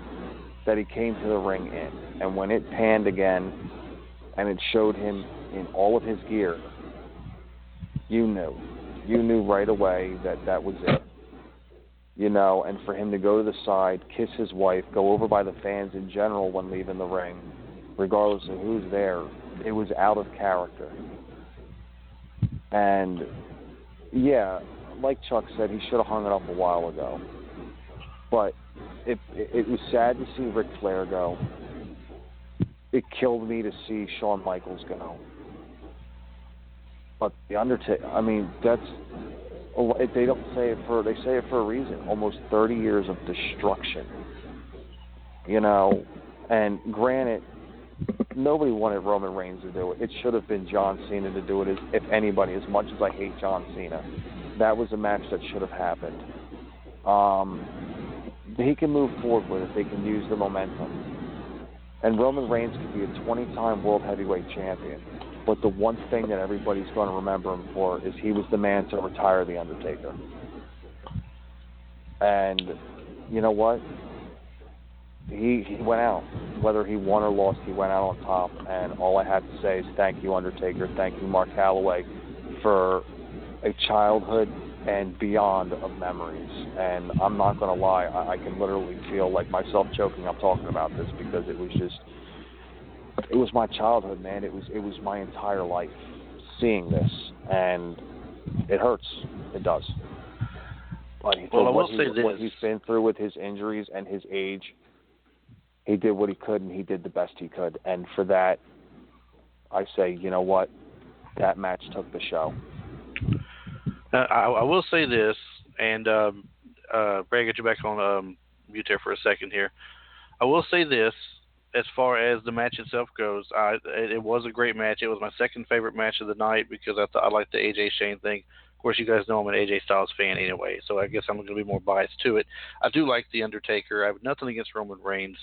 that he came to the ring in. And when it panned again and it showed him in all of his gear, you knew right away that was it. And for him to go to the side, kiss his wife, go over by the fans in general when leaving the ring, regardless of who's there, it was out of character. And yeah, like Chuck said, he should have hung it up a while ago. But it was sad to see Ric Flair go. It killed me to see Shawn Michaels go. But The Undertaker, I mean, they say it for a reason. Almost 30 years of destruction. And granted, nobody wanted Roman Reigns to do it. It should have been John Cena to do it, if anybody, as much as I hate John Cena. That was a match that should have happened. He can move forward with it. They can use the momentum. And Roman Reigns could be a 20-time World Heavyweight Champion. But the one thing that everybody's going to remember him for is he was the man to retire The Undertaker. And you know what? he went out. Whether he won or lost, he went out on top. And all I have to say is thank you, Undertaker. Thank you, Mark Calloway, for a childhood and beyond of memories. And I'm not going to lie, I can literally feel like myself choking up talking about this because it was my childhood, man. It was my entire life seeing this, and it hurts. It does. But what he's been through with his injuries and his age, he did what he could, and he did the best he could. And for that, I say, you know what? That match took the show. I will say this, and Brad, get you back on mute there for a second here. I will say this, as far as the match itself goes, it was a great match. It was my second favorite match of the night because I liked the AJ Shane thing. Of course, you guys know I'm an AJ Styles fan anyway, so I guess I'm going to be more biased to it. I do like The Undertaker. I have nothing against Roman Reigns.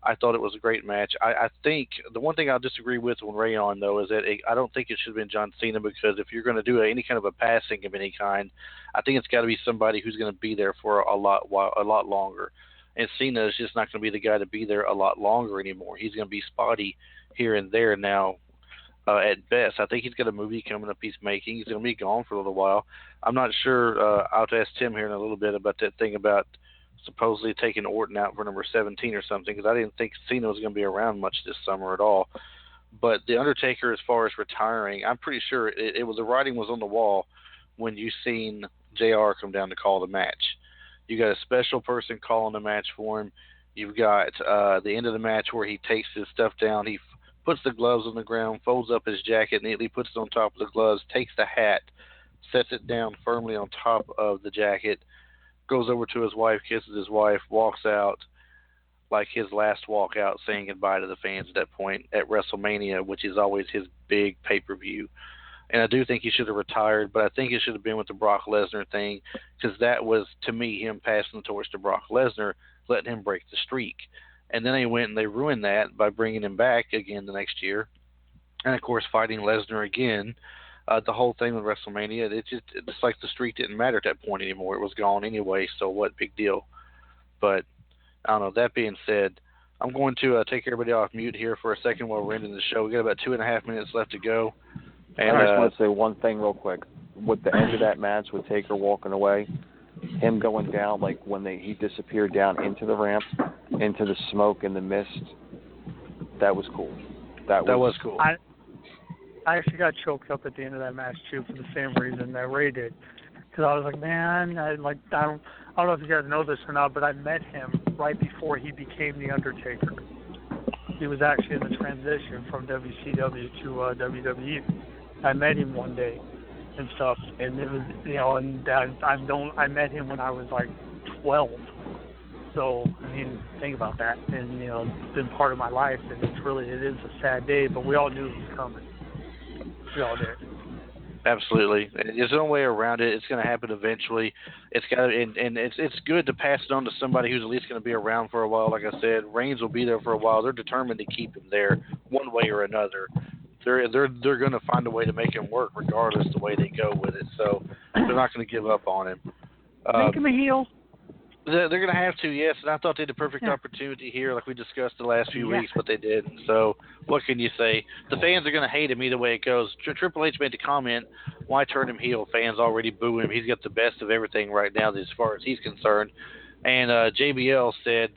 I thought it was a great match. I think the one thing I'll disagree with Ray on, though, is that I don't think it should have been John Cena, because if you're going to do any kind of a passing of any kind, I think it's got to be somebody who's going to be there for a lot longer. And Cena is just not going to be the guy to be there a lot longer anymore. He's going to be spotty here and there now at best. I think he's got a movie coming up he's making. He's going to be gone for a little while. I'm not sure. I'll have to ask Tim here in a little bit about that thing about supposedly taking Orton out for number 17 or something, because I didn't think Cena was going to be around much this summer at all. But The Undertaker, as far as retiring, I'm pretty sure it was the writing was on the wall when you seen JR come down to call the match. You got a special person calling the match for him. You've got the end of the match where he takes his stuff down. He puts the gloves on the ground, folds up his jacket neatly, puts it on top of the gloves, takes the hat, sets it down firmly on top of the jacket, goes over to his wife, kisses his wife, walks out like his last walk out, saying goodbye to the fans at that point at WrestleMania, which is always his big pay-per-view. And I do think he should have retired, but I think it should have been with the Brock Lesnar thing, because that was, to me, him passing the torch to Brock Lesnar, letting him break the streak. And then they went and they ruined that by bringing him back again the next year. And, of course, fighting Lesnar again. The whole thing with WrestleMania, it's like the streak didn't matter at that point anymore. It was gone anyway, so what big deal. But, I don't know, that being said, I'm going to take everybody off mute here for a second while we're ending the show. We got about 2.5 minutes left to go. And I just want to say one thing real quick. With the end of that match with Taker walking away, him going down, like when he disappeared down into the ramp, into the smoke and the mist, that was cool. That was cool. I actually got choked up at the end of that match too, for the same reason that Ray did, because I was like, man, I don't know if you guys know this or not, but I met him right before he became the Undertaker. He was actually in the transition from WCW to WWE. I met him one day and stuff, and it was, and I met him when I was like 12. So, I mean, think about that. And, it's been part of my life, and it is a sad day, but we all knew it was coming. We all did. Absolutely. There's no way around it. It's going to happen eventually. It's got to, and it's good to pass it on to somebody who's at least going to be around for a while. Like I said, Reigns will be there for a while. They're determined to keep him there one way or another. They're going to find a way to make him work regardless of the way they go with it. So they're not going to give up on him. Make him a heel. They're going to have to, yes. And I thought they had a perfect opportunity here, like we discussed the last few weeks, but they didn't. So what can you say? The fans are going to hate him either way it goes. Triple H made the comment, why turn him heel? Fans already boo him. He's got the best of everything right now as far as he's concerned. And JBL said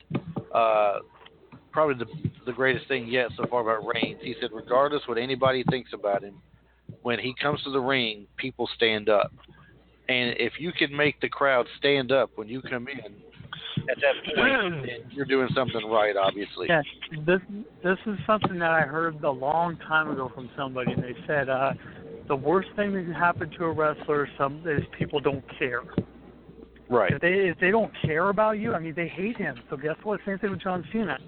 probably the greatest thing yet so far about Reigns. He said, regardless what anybody thinks about him, when he comes to the ring, people stand up. And if you can make the crowd stand up when you come in, at that point, you're doing something right, obviously. Yes, this is something that I heard a long time ago from somebody, and they said the worst thing that can happen to a wrestler is people don't care. Right. If they don't care about you, I mean, they hate him. So guess what? Same thing with John Cena.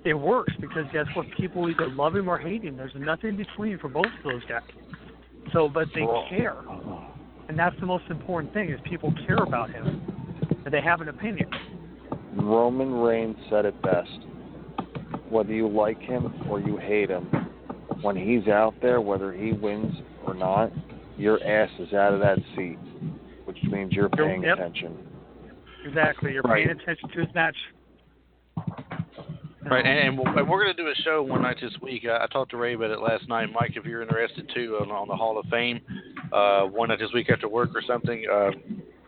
It works because guess what? People either love him or hate him. There's nothing in between for both of those guys. So, but they care. And that's the most important thing, is people care about him, and they have an opinion. Roman Reigns said it best. Whether you like him or you hate him, when he's out there, whether he wins or not, your ass is out of that seat, which means you're paying attention. Exactly. You're paying attention to his match. Right, and we're going to do a show one night this week. I talked to Ray about it last night. Mike, if you're interested too, on the Hall of Fame, one night this week after work or something.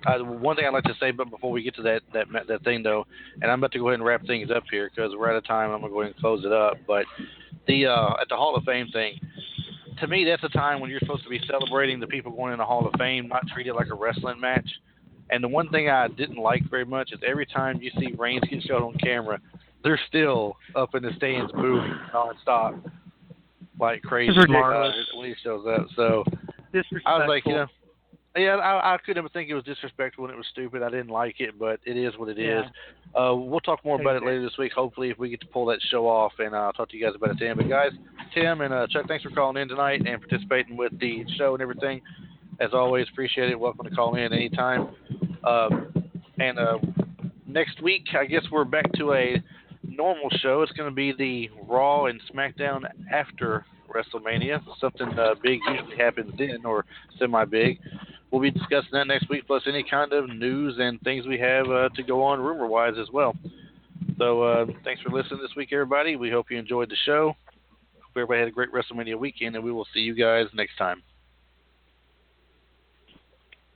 One thing I'd like to say, but before we get to that thing though, and I'm about to go ahead and wrap things up here because we're out of time. I'm going to go ahead and close it up. But the at the Hall of Fame thing, to me, that's a time when you're supposed to be celebrating the people going in the Hall of Fame, not treat it like a wrestling match. And the one thing I didn't like very much is every time you see Reigns get showed on camera, they're still up in the stands booing nonstop like crazy when he shows up. So I was like, I couldn't even think it was disrespectful and it was stupid. I didn't like it, but it is what it is. We'll talk more about it later this week, hopefully, if we get to pull that show off, and I'll talk to you guys about it then. But guys, Tim and Chuck, thanks for calling in tonight and participating with the show and everything. As always, appreciate it. Welcome to call in anytime. And next week, I guess we're back to a normal show. It's going to be the Raw and SmackDown after WrestleMania. Something big usually happens then, or semi-big. We'll be discussing that next week, plus any kind of news and things we have to go on rumor-wise as well. So thanks for listening this week, everybody. We hope you enjoyed the show. Hope everybody had a great WrestleMania weekend, and we will see you guys next time.